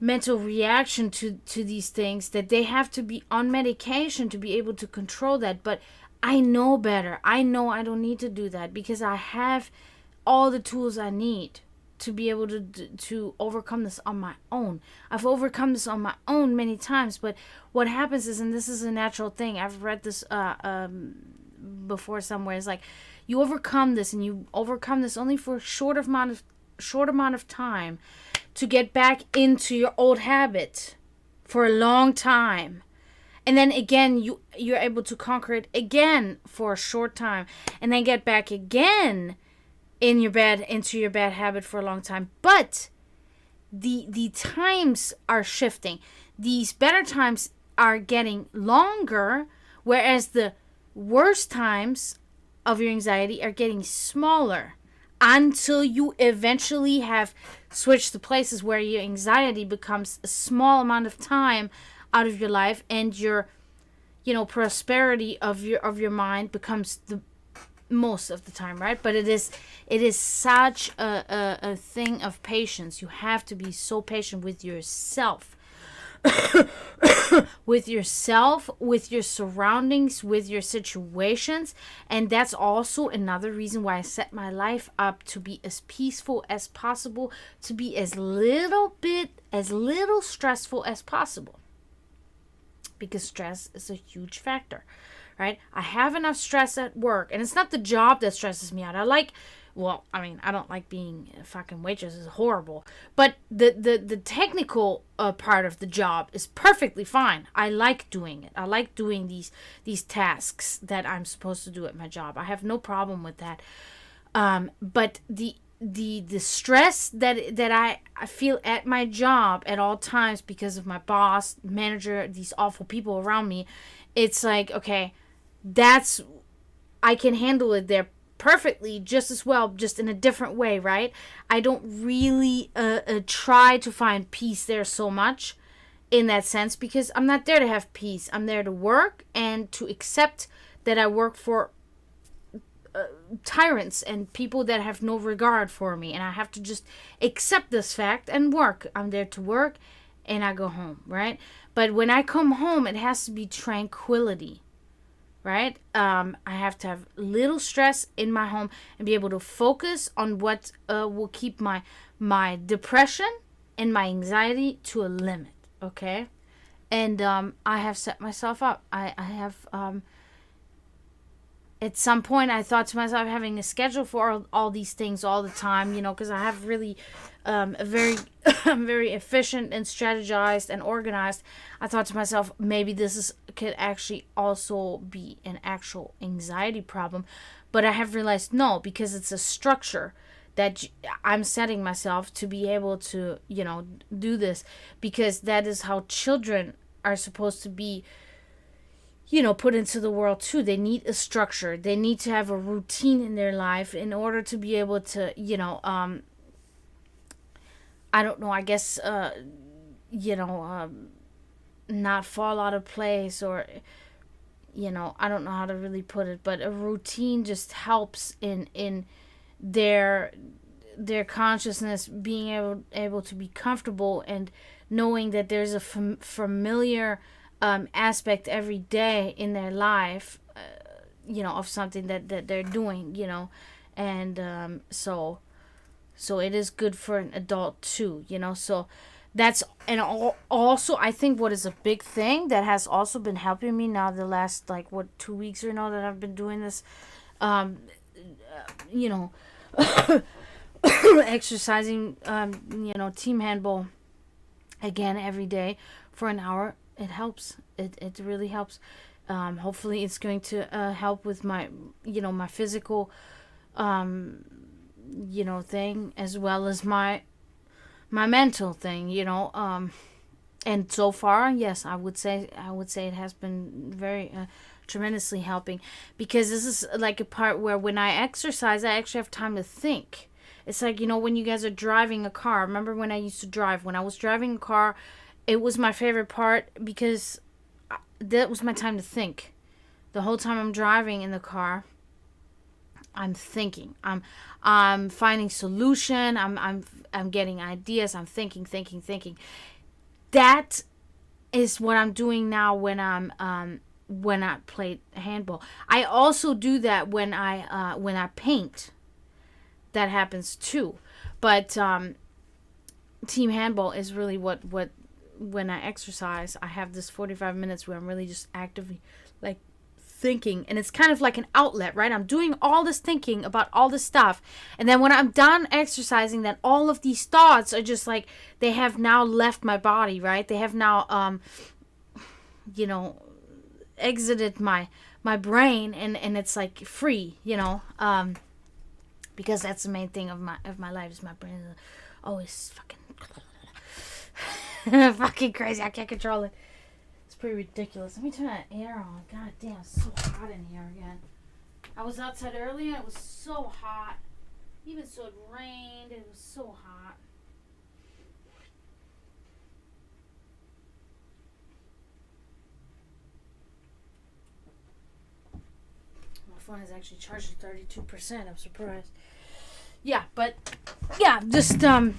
[SPEAKER 1] mental reaction to these things, that they have to be on medication to be able to control that. But I know better. I know I don't need to do that, because I have all the tools I need to be able to overcome this on my own. I've overcome this on my own many times, but what happens is, and this is a natural thing, I've read this before somewhere, it's like you overcome this, and you overcome this only for a short amount of time, to get back into your old habit for a long time. And then again, you're able to conquer it again for a short time, and then get back again into your bad habit for a long time. But the times are shifting. These better times are getting longer, whereas the worst times of your anxiety are getting smaller, until you eventually have switched the places where your anxiety becomes a small amount of time out of your life, and your prosperity of your mind becomes the most of the time, right? But it is such a thing of patience. You have to be so patient with yourself. With yourself, with your surroundings, with your situations. And that's also another reason why I set my life up to be as peaceful as possible, to be as little stressful as possible, because stress is a huge factor, right? I have enough stress at work, and it's not the job that stresses me out. I don't like being a fucking waitress. It's horrible. But the technical part of the job is perfectly fine. I like doing it. I like doing these tasks that I'm supposed to do at my job. I have no problem with that. But the stress that I feel at my job at all times, because of my boss, manager, these awful people around me, it's like, okay, I can handle it there perfectly, just as well, just in a different way, right? I don't really try to find peace there so much in that sense, because I'm not there to have peace. I'm there to work and to accept that I work for tyrants and people that have no regard for me, and I have to just accept this fact and work. I'm there to work, and I go home, right? But when I come home, it has to be tranquility, right? I have to have little stress in my home and be able to focus on what will keep my depression and my anxiety to a limit, okay? And I have set myself up. I have at some point I thought to myself, having a schedule for all these things all the time, because I have really a very very efficient and strategized and organized. I thought to myself, maybe could actually also be an actual anxiety problem. But I have realized no, because it's a structure that I'm setting myself to be able to, do this, because that is how children are supposed to be, put into the world too. They need a structure. They need to have a routine in their life in order to be able to, I don't know, I guess, not fall out of place, or, I don't know how to really put it, but a routine just helps in their consciousness being able to be comfortable, and knowing that there's a familiar aspect every day in their life, of something that they're doing, and so it is good for an adult too, so that's, and also I think what is a big thing that has also been helping me now the last 2 weeks or no that I've been doing this, exercising, team handball again every day for an hour. It helps. It really helps. Hopefully it's going to help with my my physical thing, as well as my mental thing, And so far, yes, I would say it has been very tremendously helping, because this is like a part where when I exercise, I actually have time to think. It's like, when you guys are driving a car. Remember when I used to drive? When I was driving a car, it was my favorite part, because that was my time to think. The whole time I'm driving in the car, I'm thinking. I'm finding solution. I'm getting ideas. I'm thinking. That is what I'm doing now when I play handball. I also do that when I paint. That happens too. But team handball is really what when I exercise, I have this 45 minutes where I'm really just actively like thinking, and it's kind of like an outlet, right? I'm doing all this thinking about all this stuff, and then when I'm done exercising, then all of these thoughts are just like, they have now left my body, right? They have now exited my brain, and it's like free, because that's the main thing of my life, is my brain is always fucking crazy. I can't control it. It's pretty ridiculous. Let me turn that air on. God damn, it's so hot in here again. I was outside earlier. It was so hot. Even so, it rained. It was so hot. My phone is actually charged at 32%. I'm surprised. Yeah, but yeah, just and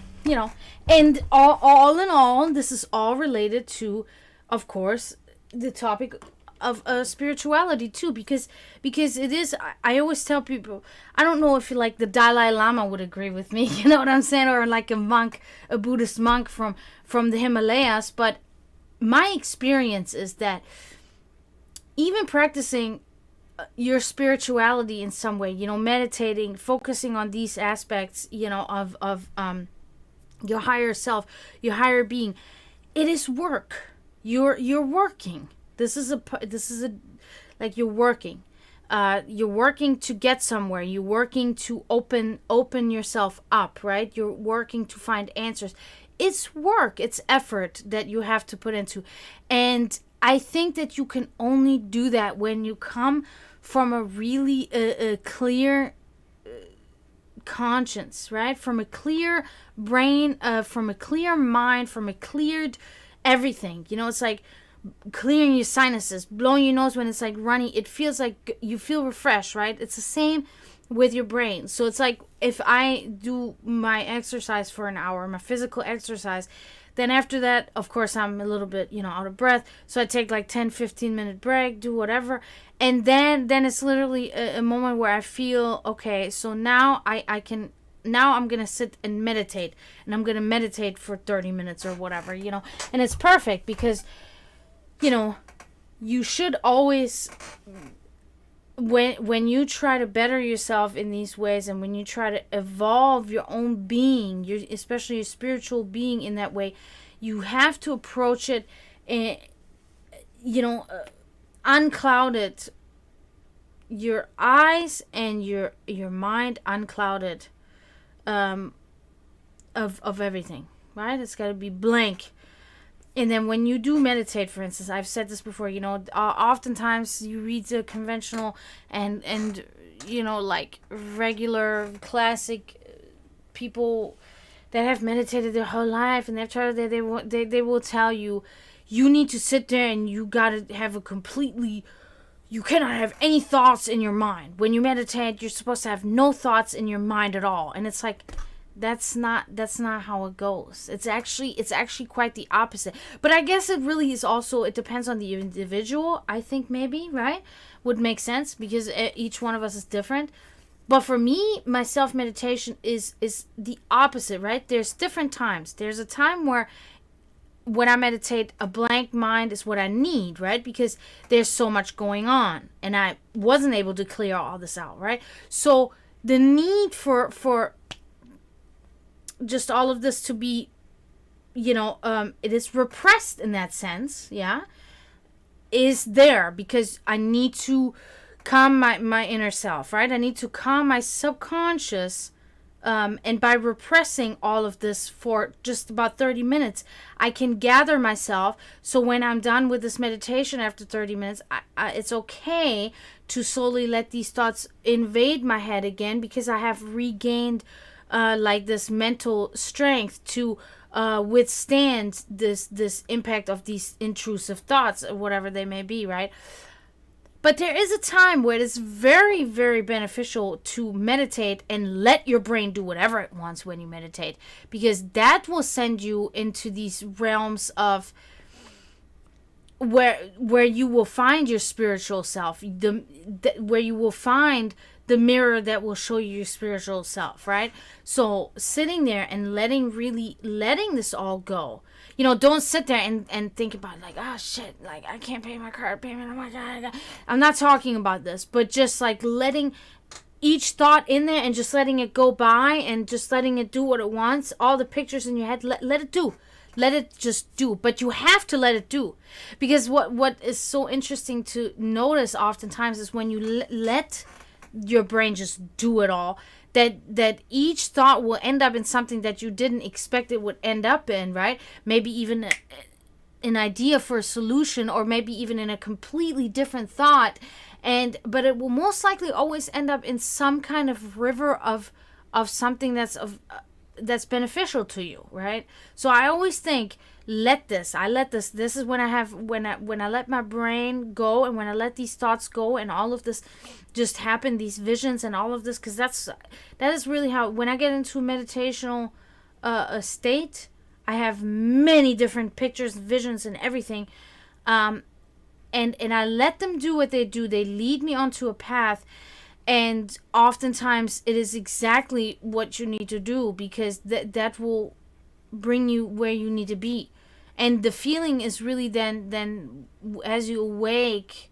[SPEAKER 1] all in all, this is all related to, of course, the topic of spirituality too, because it is. I always tell people, I don't know if like the Dalai Lama would agree with me, you know what I'm saying, or like a Buddhist monk from the Himalayas, but my experience is that even practicing your spirituality in some way, meditating, focusing on these aspects, of your higher self, your higher being, it is work. You're working. This is a like you're working. You're working to get somewhere. You're working to open yourself up, right? You're working to find answers. It's work. It's effort that you have to put into, and I think that you can only do that when you come from a really clear conscience, right? From a clear brain, from a clear mind, from a cleared everything. It's like clearing your sinuses, blowing your nose when it's like runny. It feels like you feel refreshed, right? It's the same with your brain. So it's like if I do my exercise for an hour, my physical exercise, then after that, of course, I'm a little bit, out of breath. So I take like 10, 15-minute break, do whatever. And then it's literally a moment where I feel, okay, so now now I'm going to sit and meditate. And I'm going to meditate for 30 minutes or whatever, And it's perfect because, you should always, when you try to better yourself in these ways, and when you try to evolve your own being, especially your spiritual being in that way, you have to approach it, unclouded, your eyes and your mind unclouded of everything, right? It's got to be blank. And then when you do meditate, for instance, I've said this before, oftentimes you read the conventional and like regular classic people that have meditated their whole life, and they've tried they will tell you, you need to sit there and you got to have you cannot have any thoughts in your mind. When you meditate, you're supposed to have no thoughts in your mind at all. And it's like, that's not how it goes. It's actually quite the opposite. But I guess it really is also, it depends on the individual, I think, maybe, right? Would make sense, because each one of us is different. But for me, my self-meditation is the opposite, right? There's different times. There's a time where when I meditate, a blank mind is what I need, right? Because there's so much going on, and I wasn't able to clear all this out, right? So the need for just all of this to be, it is repressed in that sense, yeah, is there, because I need to calm my inner self, right? I need to calm my subconscious And by repressing all of this for just about 30 minutes, I can gather myself. So when I'm done with this meditation after 30 minutes, it's okay to slowly let these thoughts invade my head again, because I have regained like this mental strength to withstand this impact of these intrusive thoughts, or whatever they may be, right? But there is a time where it is very, very beneficial to meditate and let your brain do whatever it wants when you meditate, because that will send you into these realms of where you will find your spiritual self, where you will find the mirror that will show you your spiritual self, right? So sitting there and letting this all go. Don't sit there and think about like, oh shit, like I can't pay my card payment. Oh my God. I'm not talking about this, but just like letting each thought in there and just letting it go by and just letting it do what it wants. All the pictures in your head, let it do. Let it just do. But you have to let it do. Because what is so interesting to notice oftentimes is when you let your brain just do it all, that each thought will end up in something that you didn't expect it would end up in, right? Maybe even an idea for a solution, or maybe even in a completely different thought, but it will most likely always end up in some kind of river of something that's beneficial to you, right? So I always think, this is when I let my brain go, and when I let these thoughts go, and all of this just happen, these visions and all of this, because that is really how, when I get into a meditational state, I have many different pictures, visions, and everything, and I let them do what they do. They lead me onto a path. And oftentimes it is exactly what you need to do, because that will bring you where you need to be. And the feeling is really then as you awake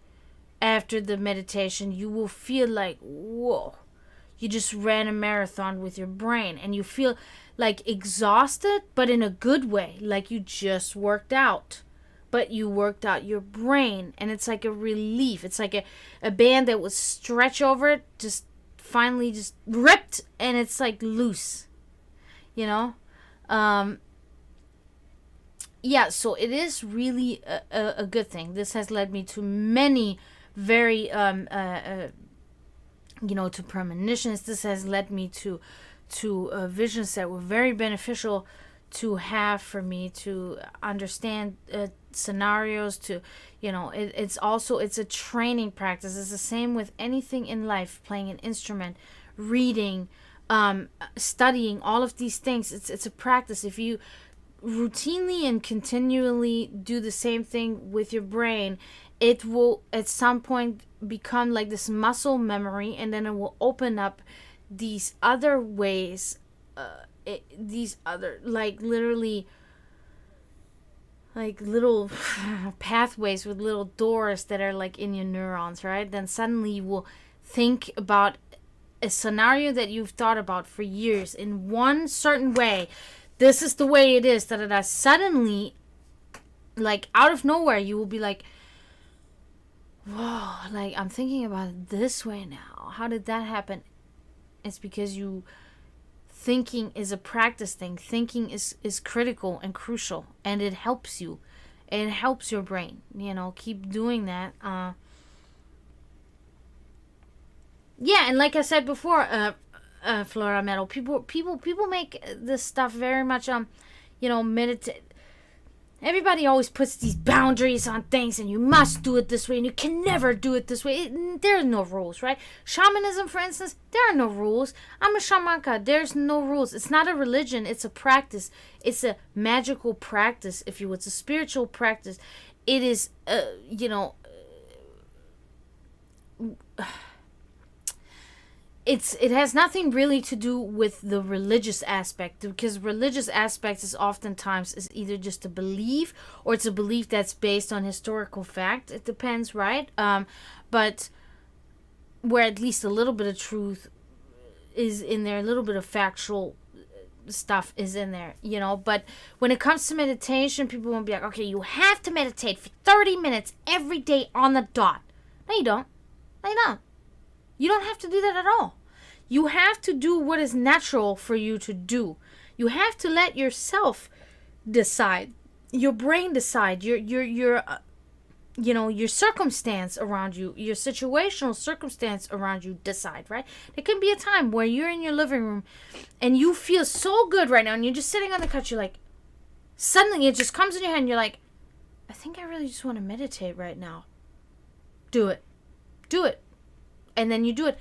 [SPEAKER 1] after the meditation, you will feel like, whoa, you just ran a marathon with your brain, and you feel like exhausted, but in a good way, like you just worked out. But you worked out your brain, and it's like a relief. It's like a band that was stretched over it, just finally just ripped, and it's like loose, yeah, so it is really a good thing. This has led me to many very to premonitions. This has led me to visions that were very beneficial to have for me to understand scenarios, to it's a training practice. It's the same with anything in life, playing an instrument, reading, studying, all of these things. It's a practice. If you routinely and continually do the same thing with your brain, it will at some point become like this muscle memory, and then it will open up these other ways, these other, like literally like little pathways with little doors that are like in your neurons, right? Then suddenly you will think about a scenario that you've thought about for years in one certain way. This is the way it is, suddenly, like out of nowhere, you will be like, whoa, like I'm thinking about it this way now. How did that happen? It's because thinking is a practice thing. Thinking is critical and crucial, and it helps you. It helps your brain. Keep doing that. Yeah, and like I said before, Flora Metal, people make this stuff very much meditate. Everybody always puts these boundaries on things, and you must do it this way, and you can never do it this way. There are no rules, right? Shamanism, for instance, there are no rules. I'm a shamanka. There's no rules. It's not a religion. It's a practice. It's a magical practice, if you will. It's a spiritual practice. It is, it has nothing really to do with the religious aspect, because religious aspects is oftentimes is either just a belief, or it's a belief that's based on historical fact. It depends, right? But where at least a little bit of truth is in there, a little bit of factual stuff is in there, But when it comes to meditation, people won't be like, okay, you have to meditate for 30 minutes every day on the dot. No, you don't. No, you don't. You don't have to do that at all. You have to do what is natural for you to do. You have to let yourself decide, your brain decide, your circumstance around you, your situational circumstance around you decide, right? There can be a time where you're in your living room and you feel so good right now and you're just sitting on the couch, you're like, suddenly it just comes in your head and you're like, I think I really just want to meditate right now. Do it. Do it. And then you do it.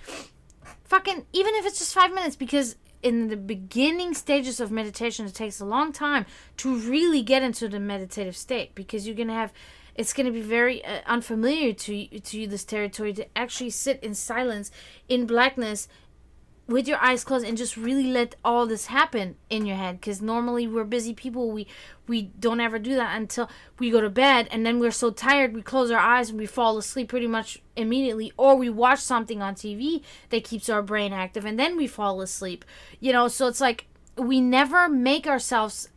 [SPEAKER 1] Fucking, even if it's just 5 minutes, because in the beginning stages of meditation, it takes a long time to really get into the meditative state, because you're going to have, it's going to be very unfamiliar to you, this territory, to actually sit in silence, in blackness, with your eyes closed, and just really let all this happen in your head. Because normally we're busy people, we don't ever do that until we go to bed, and then we're so tired we close our eyes and we fall asleep pretty much immediately, or we watch something on TV that keeps our brain active and then we fall asleep, so it's like we never make ourselves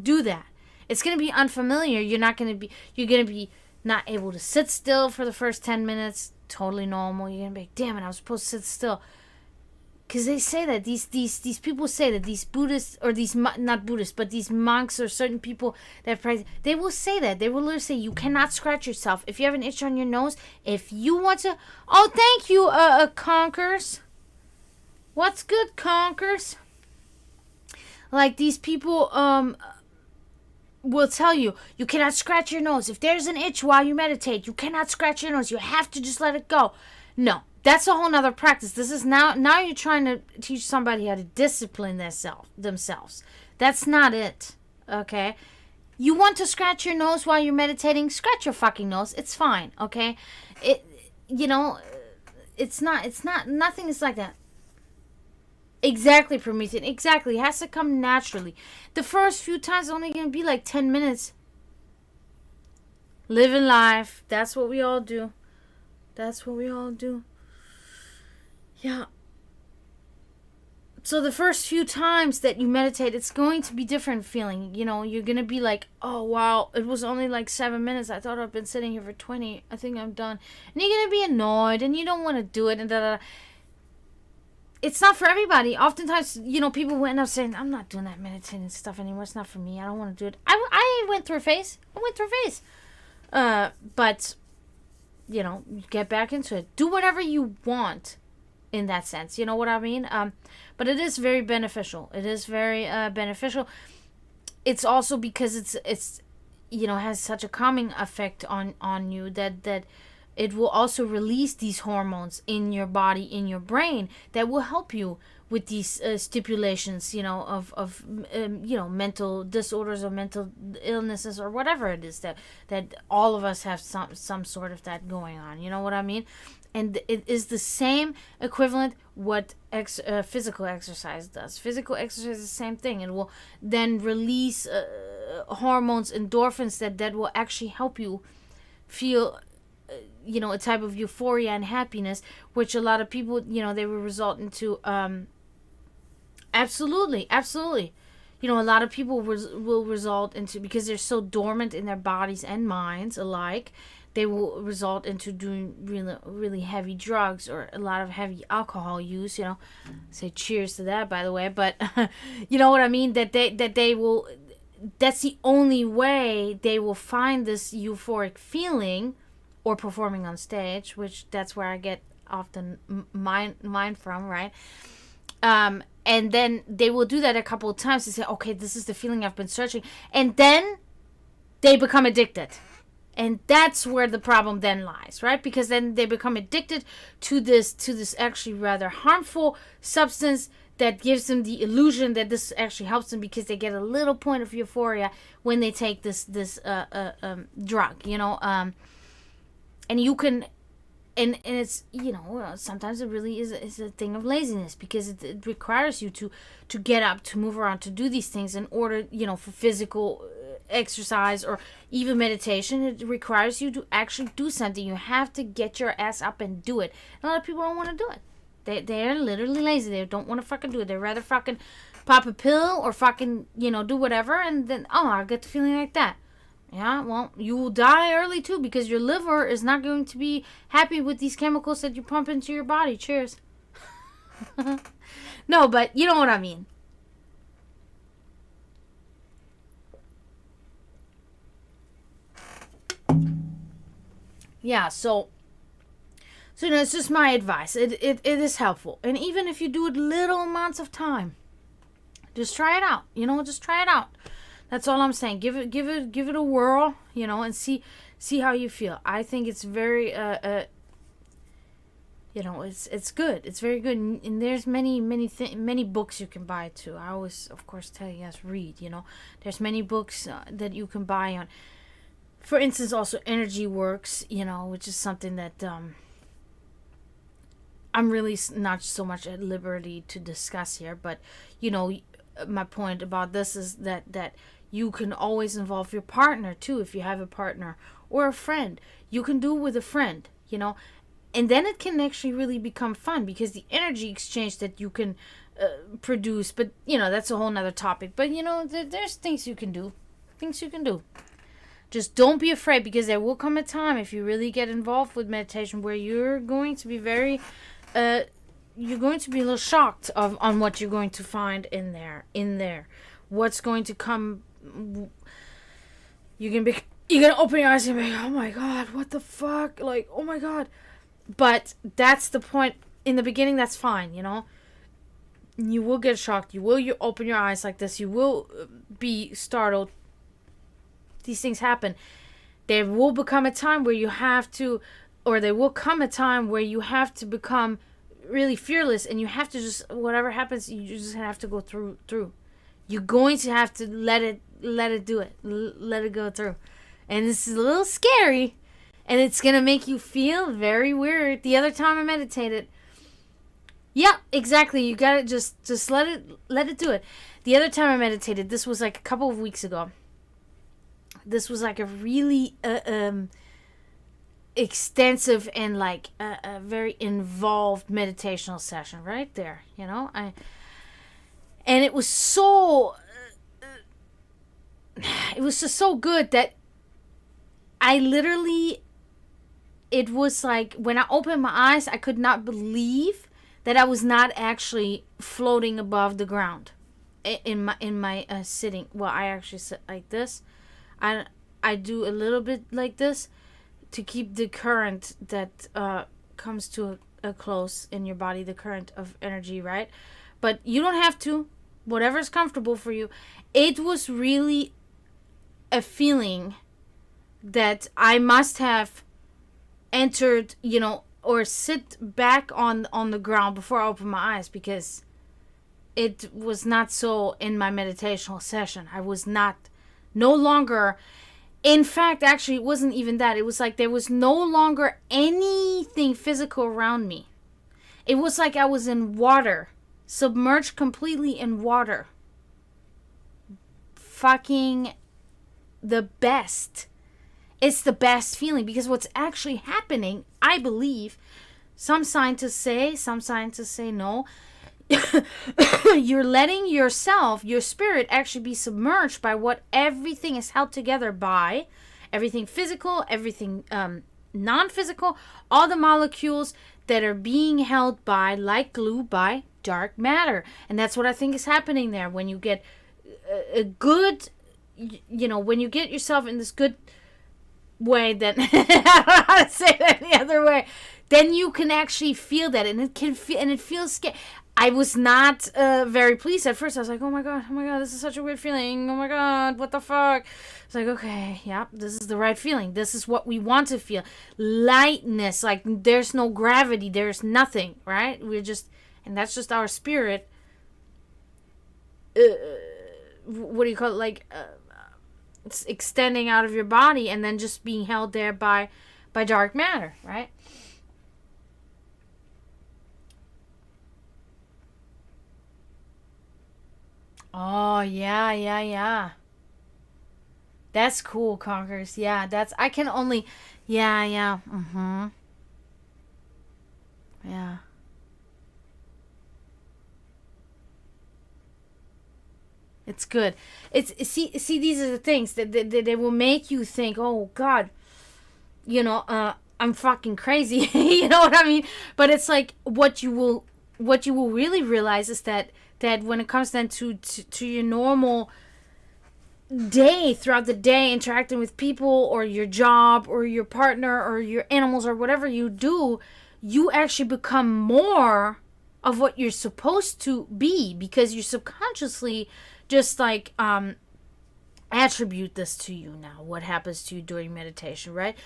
[SPEAKER 1] do that. It's going to be unfamiliar. You're going to be not able to sit still for the first 10 minutes. Totally normal. You're going to be like, damn it, I was supposed to sit still. Because they say that, these people say that, these Buddhists, or these, not Buddhists, but these monks or certain people that practice, they will say that. They will literally say, you cannot scratch yourself. If you have an itch on your nose, if you want to, oh, thank you, Conkers. What's good, Conkers? Like, these people, will tell you, you cannot scratch your nose. If there's an itch while you meditate, you cannot scratch your nose. You have to just let it go. No. That's a whole nother practice. This is now you're trying to teach somebody how to discipline themselves. That's not it. Okay? You want to scratch your nose while you're meditating? Scratch your fucking nose. It's fine. Okay? It's not, nothing is like that. Exactly, Promethean. Exactly. It has to come naturally. The first few times only going to be like 10 minutes. Living life. That's what we all do. Yeah. So the first few times that you meditate, it's going to be different feeling. You're going to be like, oh, wow, it was only like 7 minutes. I thought I've been sitting here for 20. I think I'm done. And you're going to be annoyed and you don't want to do it. And It's not for everybody. Oftentimes, people will end up saying, I'm not doing that meditating stuff anymore. It's not for me. I don't want to do it. I went through a phase. But, get back into it. Do whatever you want. In that sense, you know what I mean? But it is very beneficial. It is very beneficial. It's also because it's has such a calming effect on you that it will also release these hormones in your body, in your brain, that will help you with these stipulations, of mental disorders or mental illnesses or whatever it is that all of us have some sort of that going on. You know what I mean? And it is the same equivalent what physical exercise does. Physical exercise is the same thing. It will then release hormones, endorphins that will actually help you feel, a type of euphoria and happiness, which a lot of people, they will result into. Absolutely. A lot of people will result into, because they're so dormant in their bodies and minds alike, they will result into doing really, really heavy drugs or a lot of heavy alcohol use. Say cheers to that, by the way. But you know what I mean? That they will. That's the only way they will find this euphoric feeling, or performing on stage, which that's where I get often mine from, right? And then they will do that a couple of times to say, okay, this is the feeling I've been searching, and then they become addicted. And that's where the problem then lies, right? Because then they become addicted to this actually rather harmful substance that gives them the illusion that this actually helps them, because they get a little point of euphoria when they take this drug, and you can, and it's, sometimes it really is a thing of laziness, because it requires you to get up, to move around, to do these things in order, for physical exercise or even meditation. It requires you to actually do something. You have to get your ass up and do it. And a lot of people don't want to do it. They're literally lazy. They don't want to fucking do it. They'd rather fucking pop a pill or fucking, do whatever, and then, I get the feeling like that. Yeah, well, you will die early too, because your liver is not going to be happy with these chemicals that you pump into your body. Cheers. No, but you know what I mean. Yeah, so it's just my advice. It is helpful. And even if you do it little amounts of time, just try it out. Just try it out. That's all I'm saying. Give it a whirl, and see how you feel. I think it's very it's good. It's very good. And there's many books you can buy too. I always, of course, tell you guys read, There's many books that you can buy on. For instance, also Energy Works, which is something that I'm really not so much at liberty to discuss here. But, my point about this is that you can always involve your partner too, if you have a partner or a friend. You can do it with a friend, and then it can actually really become fun because the energy exchange that you can produce. But, that's a whole nother topic. But, there's things you can do. Just don't be afraid, because there will come a time, if you really get involved with meditation, where you're going to be you're going to be a little shocked on what you're going to find in there. What's going to come. You're going to open your eyes and be like, oh my God, what the fuck? Like, oh my God. But that's the point. In the beginning, that's fine, You will get shocked. You open your eyes like this. You will be startled. These things happen. There will become a time where you have to, or there will come a time where you have to become really fearless, and you have to just, whatever happens, you just have to go through. You're going to have to let it do it. Let it go through. And this is a little scary. And it's going to make you feel very weird. The other time I meditated. Yeah, exactly. You got to just let it do it. The other time I meditated, this was like a couple of weeks ago. This was like a really extensive and like a very involved meditational session right there. And it was so it was just so good that I literally, it was like when I opened my eyes, I could not believe that I was not actually floating above the ground in my sitting. Well, I actually sit like this. I do a little bit like this to keep the current that comes to a close in your body, the current of energy, right? But you don't have to. Whatever's comfortable for you. It was really a feeling that I must have entered, or sit back on the ground before I opened my eyes, because it was not so in my meditational session. I was no longer, in fact, actually, it wasn't even that. It was like there was no longer anything physical around me. It was like I was in water, submerged completely in water. Fucking the best. It's the best feeling, because what's actually happening, I believe, some scientists say no, you're letting yourself, your spirit, actually be submerged by what everything is held together by. Everything physical, everything non-physical, all the molecules that are being held by, like glue, by dark matter. And that's what I think is happening there. When you get a good, when you get yourself in this good way, then I don't know how to say it any other way, then you can actually feel that, and it feels scary. I was not very pleased at first. I was like, oh my god, this is such a weird feeling. Oh my god, what the fuck? It's like, okay, yeah, this is the right feeling. This is what we want to feel. Lightness, like there's no gravity, there's nothing, right? And that's just our spirit. What do you call it? Like, it's extending out of your body and then just being held there by dark matter, right? Oh, yeah. That's cool, Conkers. Yeah, I can only, yeah. Yeah. It's good. See, these are the things that they will make you think, oh, God, I'm fucking crazy. You know what I mean? But it's like what you will what you will really realize is that when it comes then to your normal day, throughout the day, interacting with people or your job or your partner or your animals or whatever you do, you actually become more of what you're supposed to be, because you subconsciously just like attribute this to you now, what happens to you during meditation, right?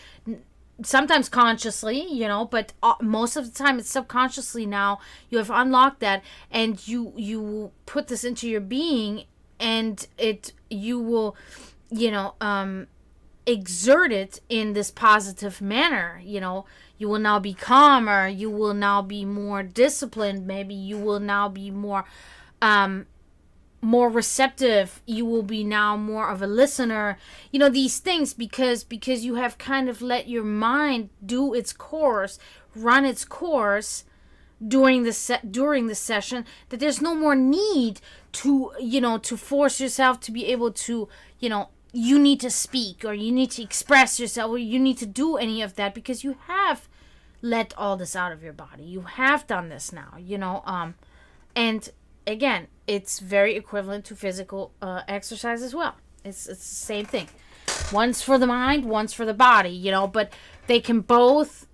[SPEAKER 1] Sometimes consciously, but most of the time it's subconsciously. Now you have unlocked that, and you put this into your being, and you will exert it in this positive manner. You will now be calmer, you will now be more disciplined, maybe you will now be more receptive, you will be now more of a listener, these things, because you have kind of let your mind do its course, run its course during the session, that there's no more need to to force yourself to be able to you need to speak, or you need to express yourself, or you need to do any of that, because you have let all this out of your body. You have done this now, and again, it's very equivalent to physical exercise as well. It's the same thing. One's for the mind, one's for the body, but they can both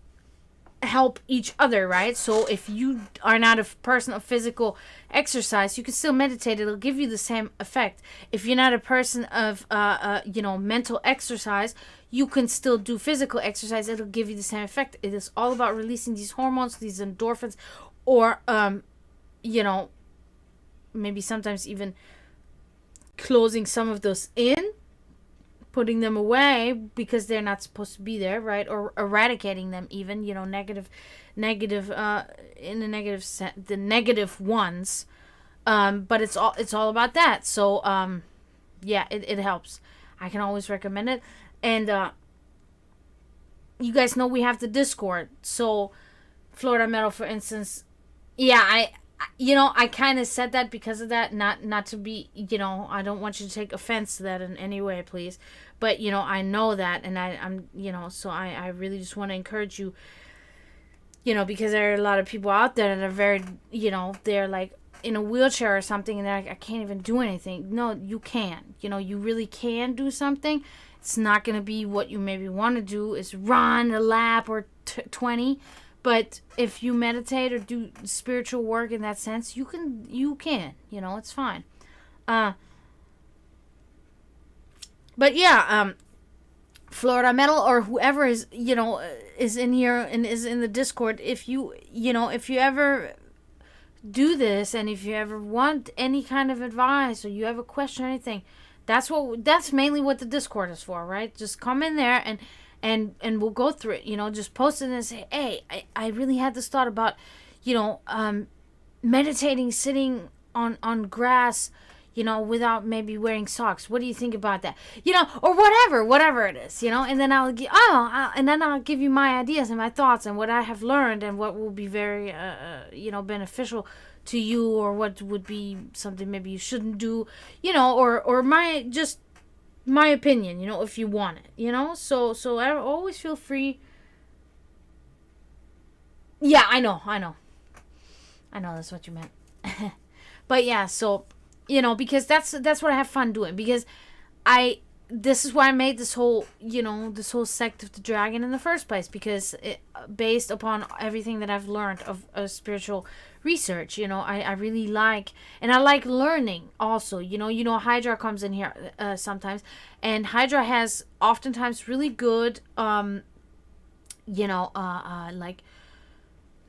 [SPEAKER 1] help each other, right? So if you are not a person of physical exercise, you can still meditate. It'll give you the same effect. If you're not a person of mental exercise, you can still do physical exercise. It'll give you the same effect. It is all about releasing these hormones, these endorphins, or maybe sometimes even closing some of those in, putting them away because they're not supposed to be there, right? Or eradicating them, even, negative in the negative the negative ones. But it's all about that. So yeah, it helps. I can always recommend it. And you guys know we have the Discord. So Florida Metal, for instance, yeah, I kind of said that because of that, not to be, I don't want you to take offense to that in any way, please. But, I know that, and I'm, so I really just want to encourage you, because there are a lot of people out there that are very, they're like in a wheelchair or something, and they're like, I can't even do anything. No, you can. You really can do something. It's not going to be what you maybe want to do, is run a lap or 20. But if you meditate or do spiritual work in that sense, you can, it's fine. But yeah, Florida Metal, or whoever is, is in here and is in the Discord, if you ever do this, and if you ever want any kind of advice, or you have a question or anything, that's mainly what the Discord is for, right? Just come in there and we'll go through it, just post it and say, hey, I really had this thought about, meditating, sitting on grass, without maybe wearing socks. What do you think about that? Or whatever it is, and then I'll give you my ideas and my thoughts and what I have learned and what will be very, beneficial to you, or what would be something maybe you shouldn't do, or my opinion, if you want it, so I always feel free. Yeah, I know that's what you meant. But yeah, so, because that's what I have fun doing, because this is why I made this whole sect of the dragon in the first place, because based upon everything that I've learned of spiritual research, I really like, and I like learning also, Hydra comes in here sometimes, and Hydra has oftentimes really good like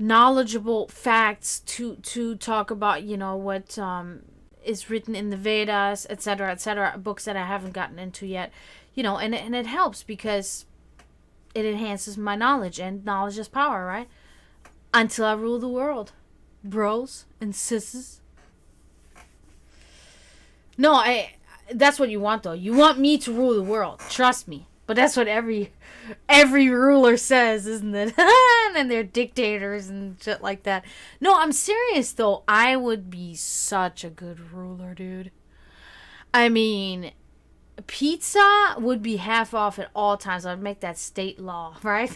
[SPEAKER 1] knowledgeable facts to talk about, what is written in the Vedas, etc., books that I haven't gotten into yet, and it helps because it enhances my knowledge, and knowledge is power, right? Until I rule the world, bros and sisses. No, that's what you want, though. You want me to rule the world, trust me. But that's what every ruler says, isn't it? And they're dictators and shit like that. No, I'm serious, though. I would be such a good ruler, dude. I mean, pizza would be half off at all times. I'd make that state law, right?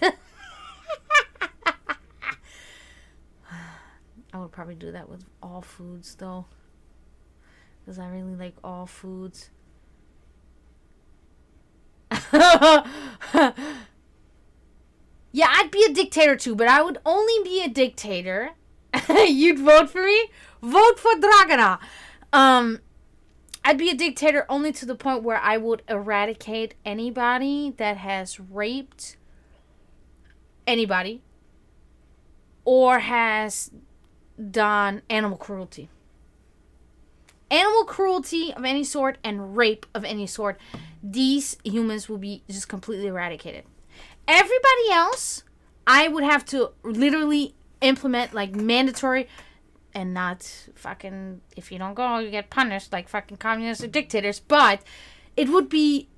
[SPEAKER 1] I would probably do that with all foods, though. Because I really like all foods. Yeah, I'd be a dictator too, but I would only be a dictator. You'd vote for me? Vote for Dragana. I'd be a dictator only to the point where I would eradicate anybody that has raped anybody or has done animal cruelty. Animal cruelty of any sort and rape of any sort, these humans will be just completely eradicated. Everybody else, I would have to literally implement like mandatory and not fucking, if you don't go, you get punished like fucking communists or dictators. But it would be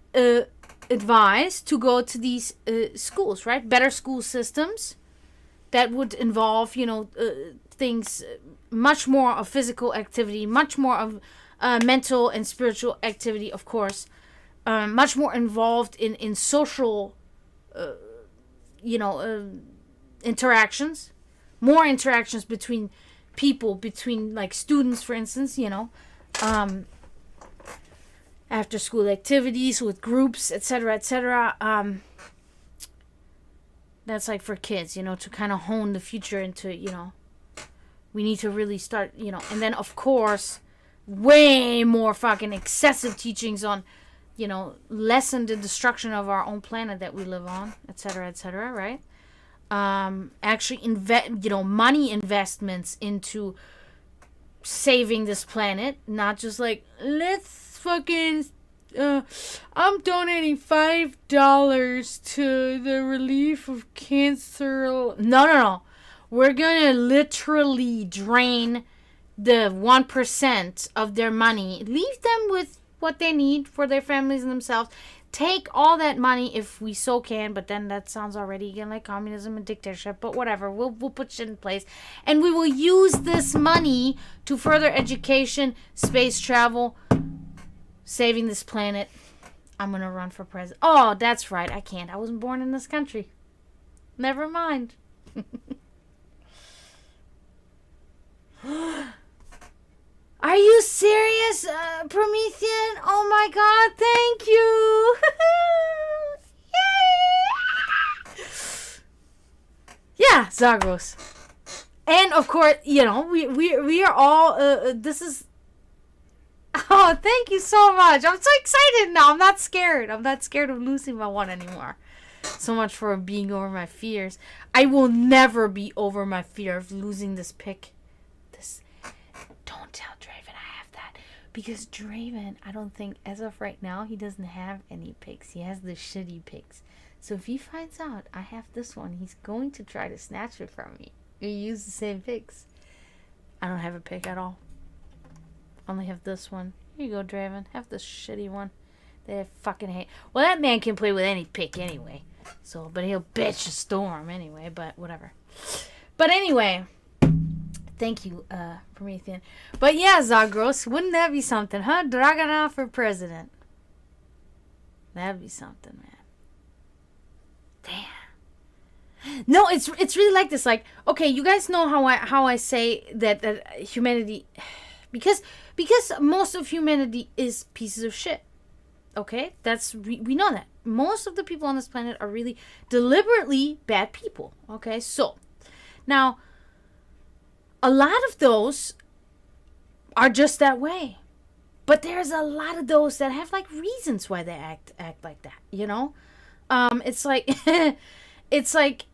[SPEAKER 1] advised to go to these schools, right? Better school systems that would involve, things, much more of physical activity, much more of mental and spiritual activity, of course. Much more involved in social interactions, more interactions between people, between like students, for instance, after school activities with groups, etc., etc. That's like for kids, to kind of hone the future into, we need to really start, and then of course, way more fucking excessive teachings on, lessen the destruction of our own planet that we live on, etc., right? Actually money investments into saving this planet, not just like, let's fucking, I'm donating $5 to the relief of cancer. No. We're gonna literally drain the 1% of their money, leave them with what they need for their families and themselves. Take all that money if we so can, but then that sounds already again like communism and dictatorship, but whatever, we'll put shit in place, and we will use this money to further education, space travel, saving this planet. I'm gonna run for president. Oh, that's right, I can't. I wasn't born in this country. Never mind. Are you serious, Promethean? Oh my god, thank you! Yay! Yeah, Zagros. And of course, we are all, this is... Oh, thank you so much. I'm so excited now. I'm not scared. I'm not scared of losing my one anymore. So much for being over my fears. I will never be over my fear of losing this pick. Don't tell Draven I have that. Because Draven, I don't think, as of right now, he doesn't have any picks. He has the shitty picks. So if he finds out I have this one, he's going to try to snatch it from me. We use the same picks. I don't have a pick at all. I only have this one. Here you go, Draven. Have this shitty one. They fucking hate. Well, that man can play with any pick anyway. So, but he'll bitch a storm anyway. But whatever. But anyway, thank you, Promethean. But yeah, Zagros, wouldn't that be something, huh? Dragana for president. That'd be something, man. Damn. No, it's really like this. Like, okay, you guys know how I say that humanity, because most of humanity is pieces of shit. Okay, we know that most of the people on this planet are really deliberately bad people. Okay, so now a lot of those are just that way, but there's a lot of those that have like reasons why they act like that. It's like it's like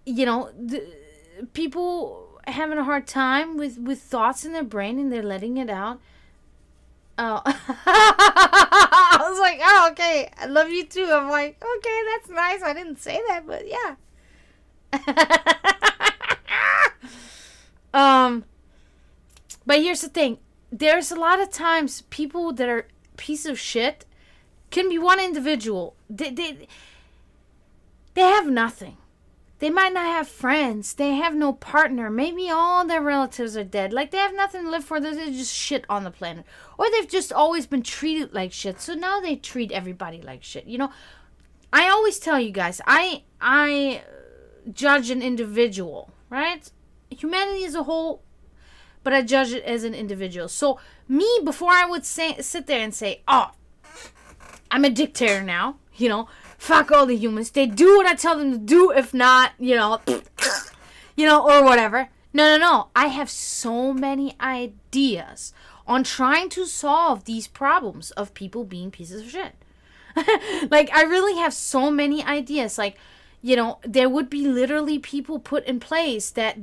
[SPEAKER 1] people having a hard time with thoughts in their brain and they're letting it out. Oh, I was like, oh, okay, I love you too. I'm like, okay, that's nice. I didn't say that, but yeah. But here's the thing. There's a lot of times people that are piece of shit can be one individual. They have nothing. They might not have friends. They have no partner. Maybe all their relatives are dead. Like, they have nothing to live for. They're just shit on the planet. Or they've just always been treated like shit. So now they treat everybody like shit. I always tell you guys, I judge an individual, right? Humanity as a whole, but I judge it as an individual. So me, before I would sit there and say, oh, I'm a dictator now, fuck all the humans. They do what I tell them to do. If not, or whatever. No. I have so many ideas on trying to solve these problems of people being pieces of shit. Like, I really have so many ideas. Like, there would be literally people put in place that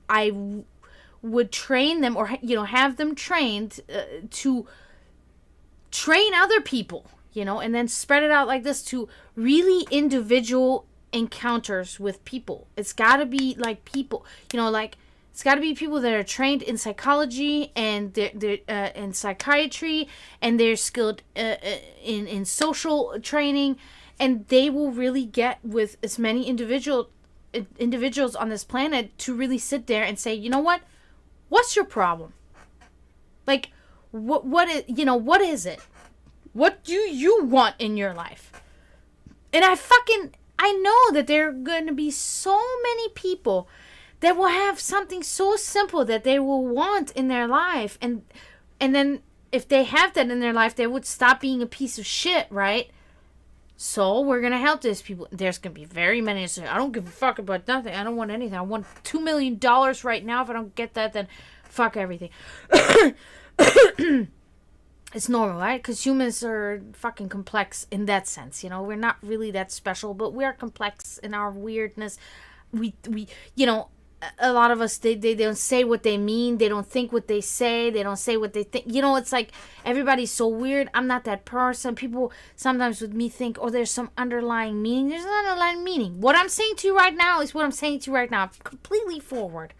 [SPEAKER 1] I would train them, or, have them trained to train other people, and then spread it out like this to really individual encounters with people. It's got to be like people, it's got to be people that are trained in psychology and they're in psychiatry, and they're skilled in social training, and they will really get with as many individuals on this planet to really sit there and say, you know what? What's your problem? Like, what is it? What do you want in your life? And I know that there are going to be so many people that will have something so simple that they will want in their life. And then if they have that in their life, they would stop being a piece of shit, right? So we're going to help these people. There's going to be very many that say, I don't give a fuck about nothing. I don't want anything. I want $2 million right now. If I don't get that, then fuck everything. It's normal, right? Because humans are fucking complex in that sense. We're not really that special, but we are complex in our weirdness. We a lot of us, they don't say what they mean. They don't think what they say. They don't say what they think. It's like everybody's so weird. I'm not that person. People sometimes with me think, oh, there's some underlying meaning. There's an underlying meaning. What I'm saying to you right now is what I'm saying to you right now. Completely forward.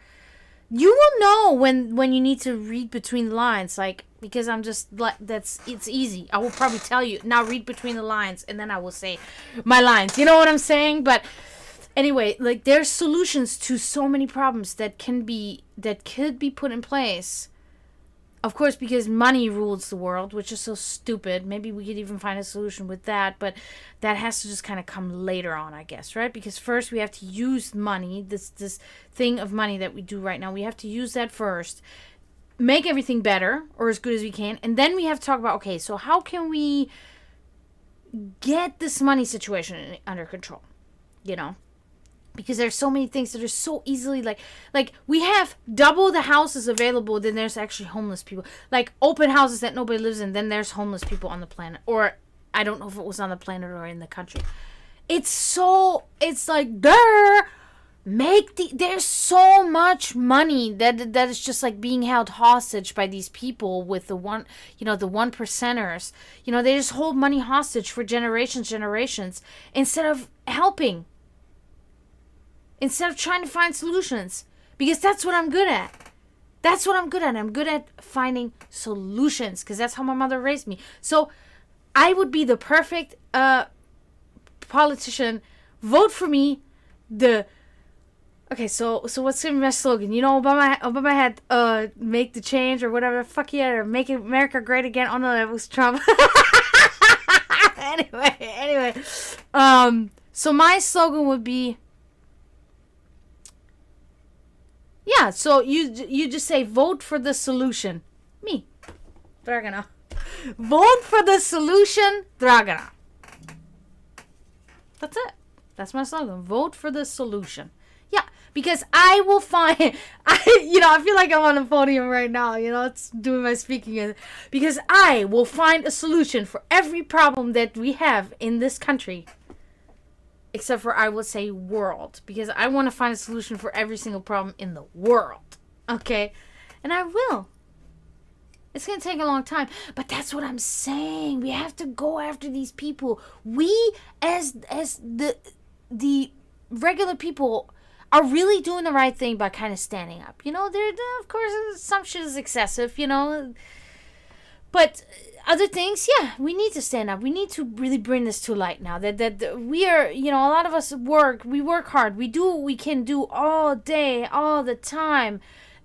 [SPEAKER 1] You will know when you need to read between the lines, like, because I'm just like, it's easy. I will probably tell you, now read between the lines, and then I will say my lines. You know what I'm saying? But anyway, like, there's solutions to so many problems that could be put in place. Of course, because money rules the world, which is so stupid. Maybe we could even find a solution with that, but that has to just kind of come later on, I guess, right? Because first we have to use money, this thing of money that we do right now. We have to use that first, make everything better or as good as we can, and then we have to talk about, okay, so how can we get this money situation under control, Because there's so many things that are so easily, like we have double the houses available than there's actually homeless people. Like, open houses that nobody lives in, then there's homeless people on the planet. Or, I don't know if it was on the planet or in the country. It's like, there's so much money that is just like being held hostage by these people with the one percenters. They just hold money hostage for generations, instead of helping. Instead of trying to find solutions. Because that's what I'm good at. I'm good at finding solutions. Because that's how my mother raised me. So, I would be the perfect politician. Vote for me. Okay, so what's the best slogan? Obama had, make the change or whatever. Fuck yeah, or make America great again. Oh no, that was Trump. Anyway. So my slogan would be, yeah, so you just say, vote for the solution. Me, Dragana. Vote for the solution, Dragana. That's it. That's my slogan. Vote for the solution. Yeah, because I will find, I feel like I'm on a podium right now, it's doing my speaking. Because I will find a solution for every problem that we have in this country. Except for, I would say, world. Because I want to find a solution for every single problem in the world. Okay? And I will. It's going to take a long time. But that's what I'm saying. We have to go after these people. We, as the regular people, are really doing the right thing by kind of standing up. Of course, some shit is excessive, But other things, yeah, we need to stand up. We need to really bring this to light now. That we are, a lot of us we work hard. We do what we can do all day, all the time.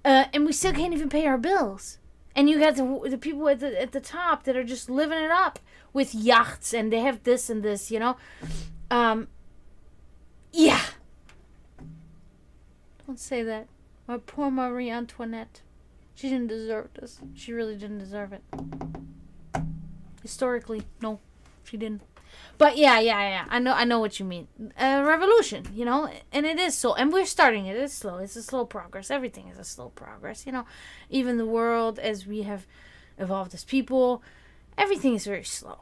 [SPEAKER 1] And we still can't even pay our bills. And you got the people at the top that are just living it up with yachts, and they have this and this, Yeah. Don't say that. My poor Marie Antoinette. She didn't deserve this. She really didn't deserve it. Historically, no, she didn't. But yeah. I know what you mean. Revolution, and it is so. And we're starting it. It's slow. It's a slow progress. Everything is a slow progress, Even the world, as we have evolved as people, everything is very slow.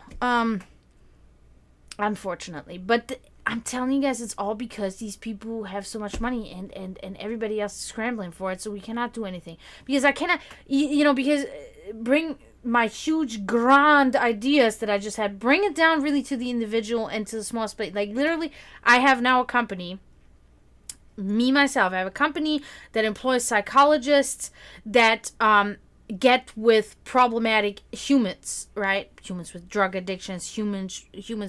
[SPEAKER 1] Unfortunately, but I'm telling you guys, it's all because these people have so much money and everybody else is scrambling for it, so we cannot do anything. Because I cannot, because bring my huge grand ideas that I just had, bring it down really to the individual and to the small space. Like, literally, I have now a company, myself, I have a company that employs psychologists that, get with problematic humans, right? Humans with drug addictions, humans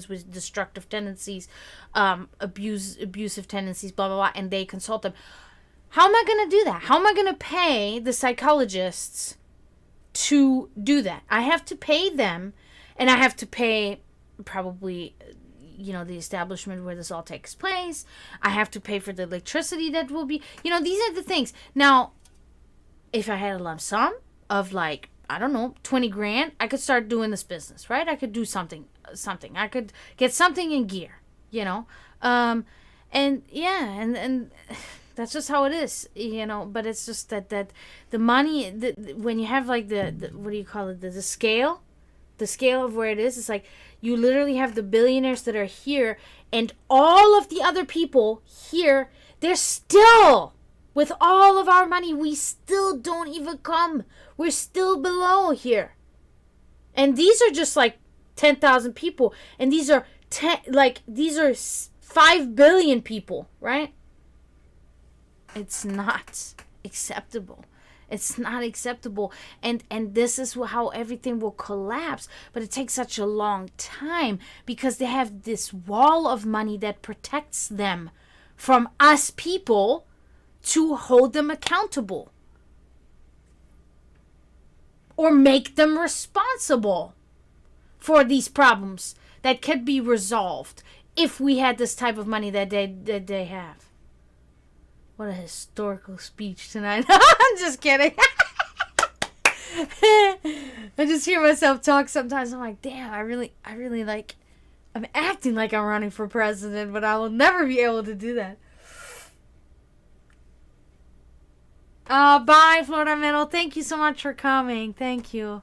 [SPEAKER 1] with destructive tendencies, abusive tendencies, blah, blah, blah, and they consult them. How am I going to do that? How am I going to pay the psychologists to do that? I have to pay them, and I have to pay probably, the establishment where this all takes place. I have to pay for the electricity that will be, these are the things. Now, if I had a lump sum of like, I don't know, 20 grand, I could start doing this business, right? I could do something. I could get something in gear, and that's just how it is, but it's just that the money, when you have like the what do you call it, the scale of where it is, it's like you literally have the billionaires that are here, and all of the other people here, they're still, with all of our money, we still don't even come. We're still below here. And these are just like 10,000 people. And these are 5 billion people, right? It's not acceptable. It's not acceptable. And this is how everything will collapse. But it takes such a long time because they have this wall of money that protects them from us people to hold them accountable or make them responsible for these problems that could be resolved if we had this type of money that they have. What a historical speech tonight. I'm just kidding. I just hear myself talk sometimes. I'm like, damn, I really like, I'm acting like I'm running for president, but I will never be able to do that. Bye, Florida Metal. Thank you so much for coming. Thank you.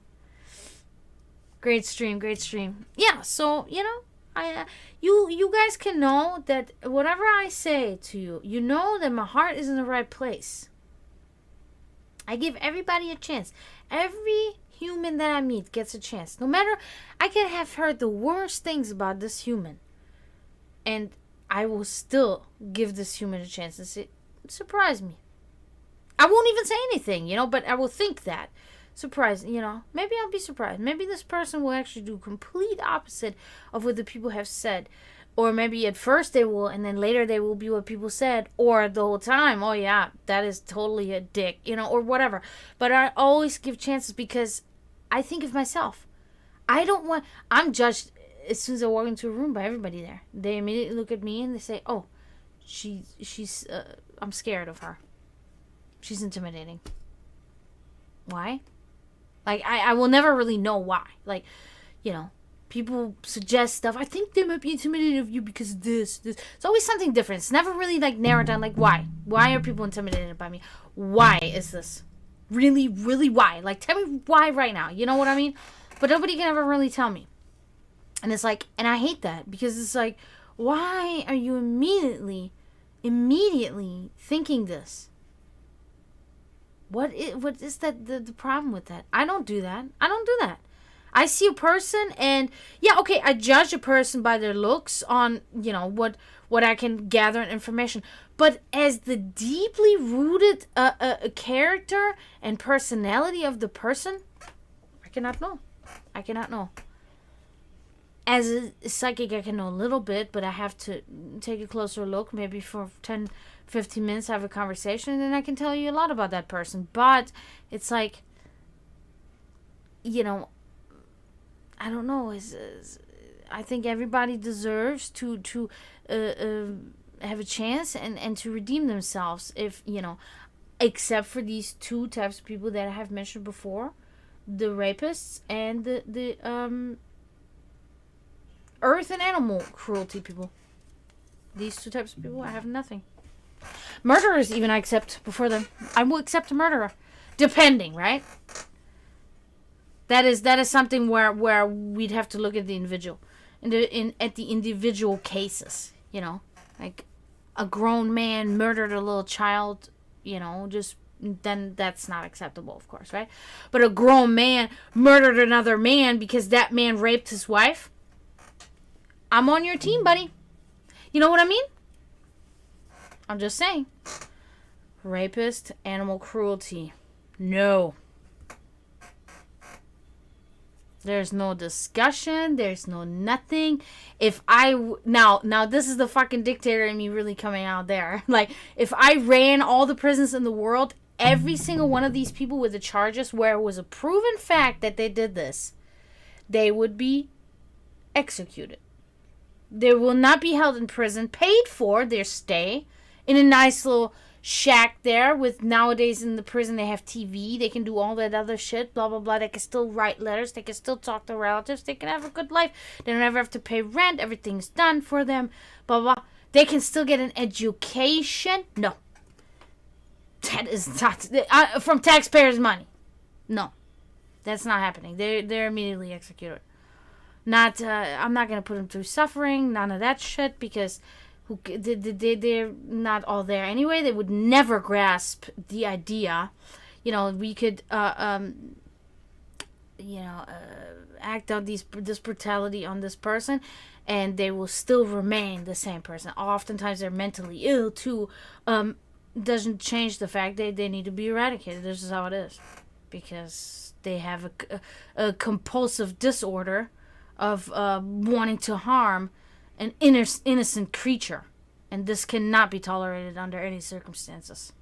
[SPEAKER 1] Great stream. Yeah, so, you guys can know that whatever I say to you, you know that my heart is in the right place. I give everybody a chance. Every human that I meet gets a chance. No matter, I can have heard the worst things about this human, and I will still give this human a chance and say, surprise me. I won't even say anything, but I will think that. Surprise, maybe I'll be surprised. Maybe this person will actually do complete opposite of what the people have said. Or maybe at first they will, and then later they will be what people said. Or the whole time, oh yeah, that is totally a dick, or whatever. But I always give chances because I think of myself. I'm judged as soon as I walk into a room by everybody there. They immediately look at me and they say, oh, she's I'm scared of her. She's intimidating. Why? Like, I will never really know why. Like, people suggest stuff. I think they might be intimidated of you because of this. It's always something different. It's never really, like, narrowed down. Like, why? Why are people intimidated by me? Why is this? Really, really why? Like, tell me why right now. You know what I mean? But nobody can ever really tell me. And it's like, and I hate that because it's like, why are you immediately thinking this? What is that the problem with that? I don't do that. I see a person and yeah, okay, I judge a person by their looks on, what I can gather in information. But as the deeply rooted a character and personality of the person, I cannot know. As a psychic, I can know a little bit, but I have to take a closer look, maybe for 10, 15 minutes, have a conversation, and then I can tell you a lot about that person. But it's like, I don't know. I think everybody deserves to have a chance and to redeem themselves. If except for these two types of people that I have mentioned before, the rapists and the earth and animal cruelty people. These two types of people, I have nothing. Murderers, even I accept before them. I will accept a murderer, depending, right? That is something where we'd have to look at the individual, at the individual cases. Like a grown man murdered a little child. Just then that's not acceptable, of course, right? But a grown man murdered another man because that man raped his wife. I'm on your team, buddy. You know what I mean? I'm just saying. Rapist, animal cruelty. No. There's no discussion. There's no nothing. Now this is the fucking dictator in me really coming out there. Like, if I ran all the prisons in the world, every single one of these people with the charges where it was a proven fact that they did this, they would be executed. They will not be held in prison, paid for their stay in a nice little shack there with, nowadays in the prison they have TV, they can do all that other shit, blah blah blah, they can still write letters, they can still talk to relatives, they can have a good life, they don't ever have to pay rent, everything's done for them, blah blah. They can still get an education. No, that is not from taxpayers' money. No, that's not happening. They're immediately executed. I'm not gonna put them through suffering, none of that shit, because they're not all there anyway. They would never grasp the idea. We could act out this brutality on this person, and they will still remain the same person. Oftentimes they're mentally ill too. Doesn't change the fact that they need to be eradicated. This is how it is, because they have a compulsive disorder of wanting to harm an innocent creature, and this cannot be tolerated under any circumstances.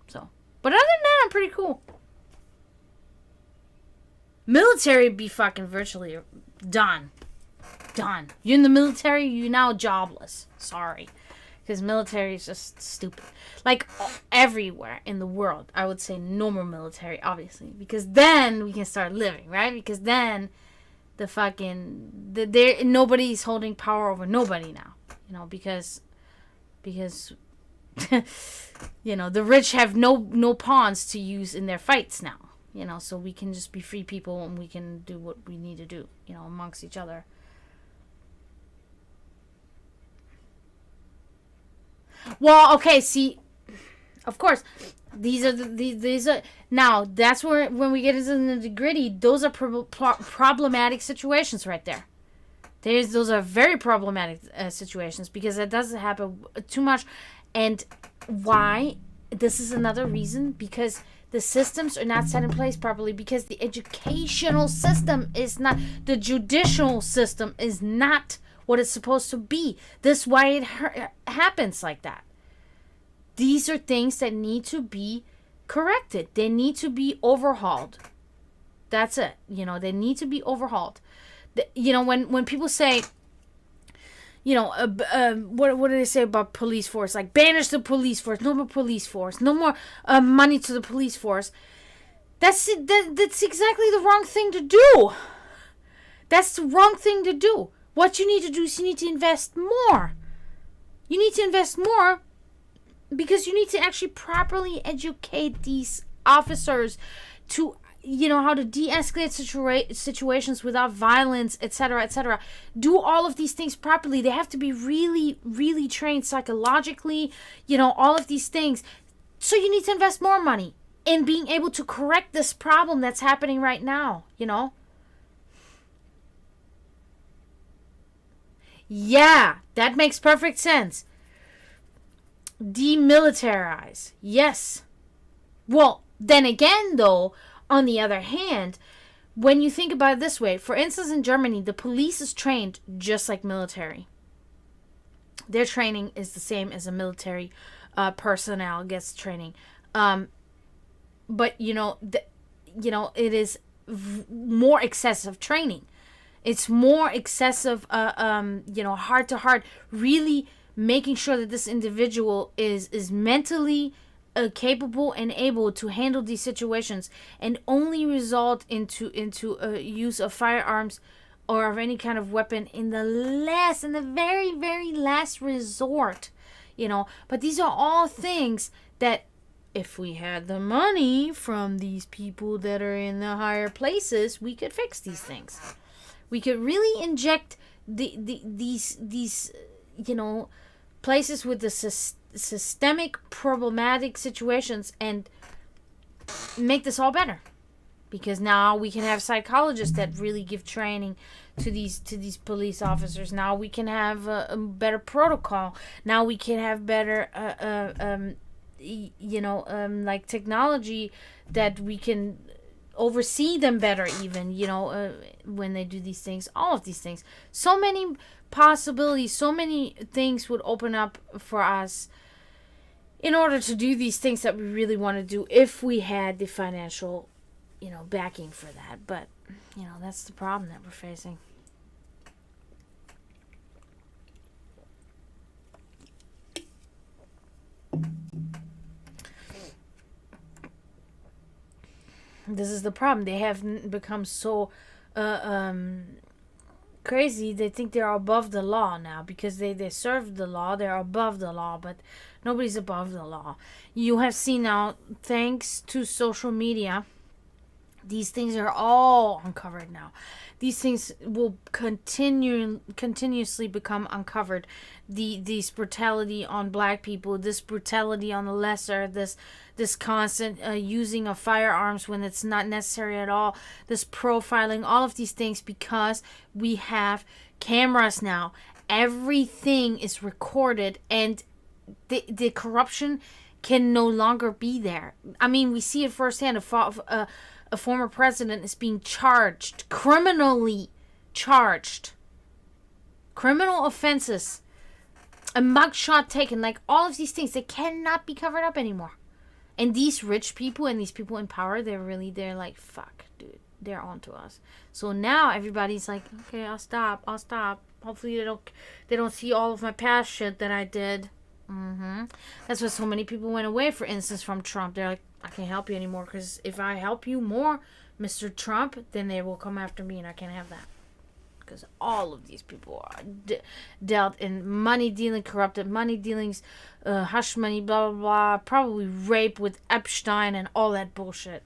[SPEAKER 1] So, but other than that, I'm pretty cool. Military be fucking virtually done. You're in the military, you're now jobless. Sorry. Because military is just stupid. Like, everywhere in the world, I would say no more military, obviously. Because then we can start living, right? Because then nobody's holding power over nobody now. Because the rich have no pawns to use in their fights now. So we can just be free people and we can do what we need to do, amongst each other. Well, okay, see, of course, these are now, that's where, when we get into the nitty-gritty, those are problematic situations right there. Those are very problematic situations, because it doesn't happen too much. And why? This is another reason, because the systems are not set in place properly, because the educational system is not, the judicial system is not what it's supposed to be. This is why it happens like that. These are things that need to be corrected. They need to be overhauled. That's it. They need to be overhauled. When people say, what do they say about police force? Like, banish the police force, no more police force, no more money to the police force. That's exactly the wrong thing to do. That's the wrong thing to do. What you need to do is you need to invest more. You need to invest more because you need to actually properly educate these officers to, how to de-escalate situations without violence, etc., etc. Do all of these things properly. They have to be really, really trained psychologically, all of these things. So you need to invest more money in being able to correct this problem that's happening right now, Yeah, that makes perfect sense. Demilitarize. Yes. Well, then again, though, on the other hand, when you think about it this way, for instance, in Germany, the police is trained just like military. Their training is the same as a military personnel gets training. But, it is more excessive training. It's more excessive, heart to heart, really making sure that this individual is mentally capable and able to handle these situations, and only result into use of firearms or of any kind of weapon in the very, very last resort, But these are all things that, if we had the money from these people that are in the higher places, we could fix these things. We could really inject these places with the systemic problematic situations and make this all better. Because now we can have psychologists that really give training to these police officers. Now we can have a better protocol. Now we can have better like technology that we can oversee them better, even when they do these things. All of these things, so many possibilities, so many things would open up for us in order to do these things that we really want to do, if we had the financial backing for that. But that's the problem that we're facing. This is the problem. They have become so crazy. They think they're above the law now because they serve the law. They're above the law, but nobody's above the law. You have seen now, thanks to social media, these things are all uncovered now. These things will continuously become uncovered. This brutality on black people, this brutality on the lesser, this constant using of firearms when it's not necessary at all, this profiling, all of these things, because we have cameras now. Everything is recorded, and the corruption can no longer be there. I mean, we see it firsthand. A former president is being charged, criminally charged. Criminal offenses. A mugshot taken. Like, all of these things, they cannot be covered up anymore. And these rich people and these people in power, they're like, fuck, dude. They're on to us. So now everybody's like, okay, I'll stop. Hopefully they don't see all of my past shit that I did. That's why so many people went away, for instance, from Trump. They're like, I can't help you anymore, because if I help you more, Mr. Trump, then they will come after me, and I can't have that. Because all of these people are dealt in money dealing, corrupted money dealings, hush money, blah, blah, blah, probably rape with Epstein and all that bullshit,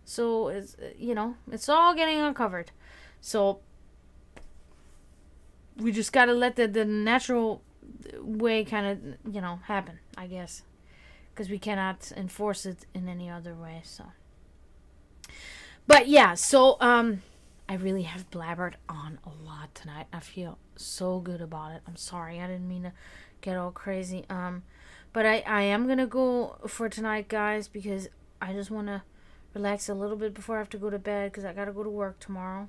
[SPEAKER 1] So, it's all getting uncovered. So, we just got to let the natural way kind of, happen, I guess. Because we cannot enforce it in any other way, so. But yeah, so I really have blabbered on a lot tonight. I feel so good about it. I'm sorry, I didn't mean to get all crazy. But I am gonna go for tonight, guys, because I just want to relax a little bit before I have to go to bed, because I gotta go to work tomorrow.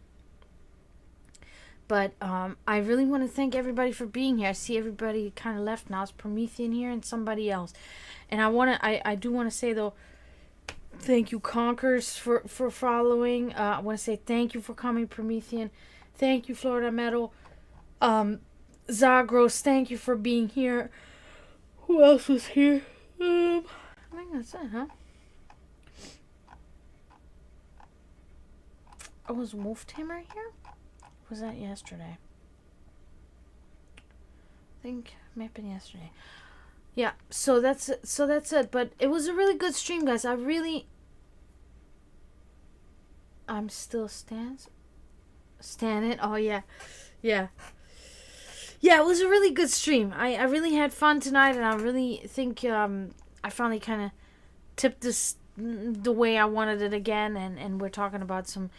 [SPEAKER 1] But I really want to thank everybody for being here. I see everybody kind of left now. It's Promethean here and somebody else. And I do want to say, though, thank you, Conkers, for following. I want to say thank you for coming, Promethean. Thank you, Florida Metal. Zagros, thank you for being here. Who else was here? I think that's it, huh? Oh, was Wolf Tamer here? Was that yesterday? I think it may have been yesterday. Yeah, so that's it. But it was a really good stream, guys. I'm still standing. Oh yeah. Yeah, it was a really good stream. I really had fun tonight, and I really think I finally kind of tipped this the way I wanted it again, and we're talking about some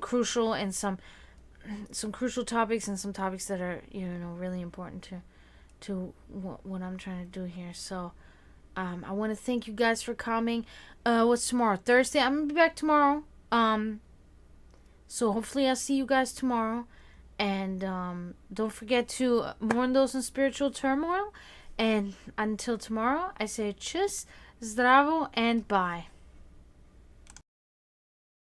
[SPEAKER 1] crucial and some crucial topics, and some topics that are really important to what I'm trying to do here. So I want to thank you guys for coming. What's tomorrow? Thursday. I'm gonna be back tomorrow. So hopefully I'll see you guys tomorrow. And don't forget to mourn those in spiritual turmoil. And until tomorrow, I say tschüss, zdravo, and bye.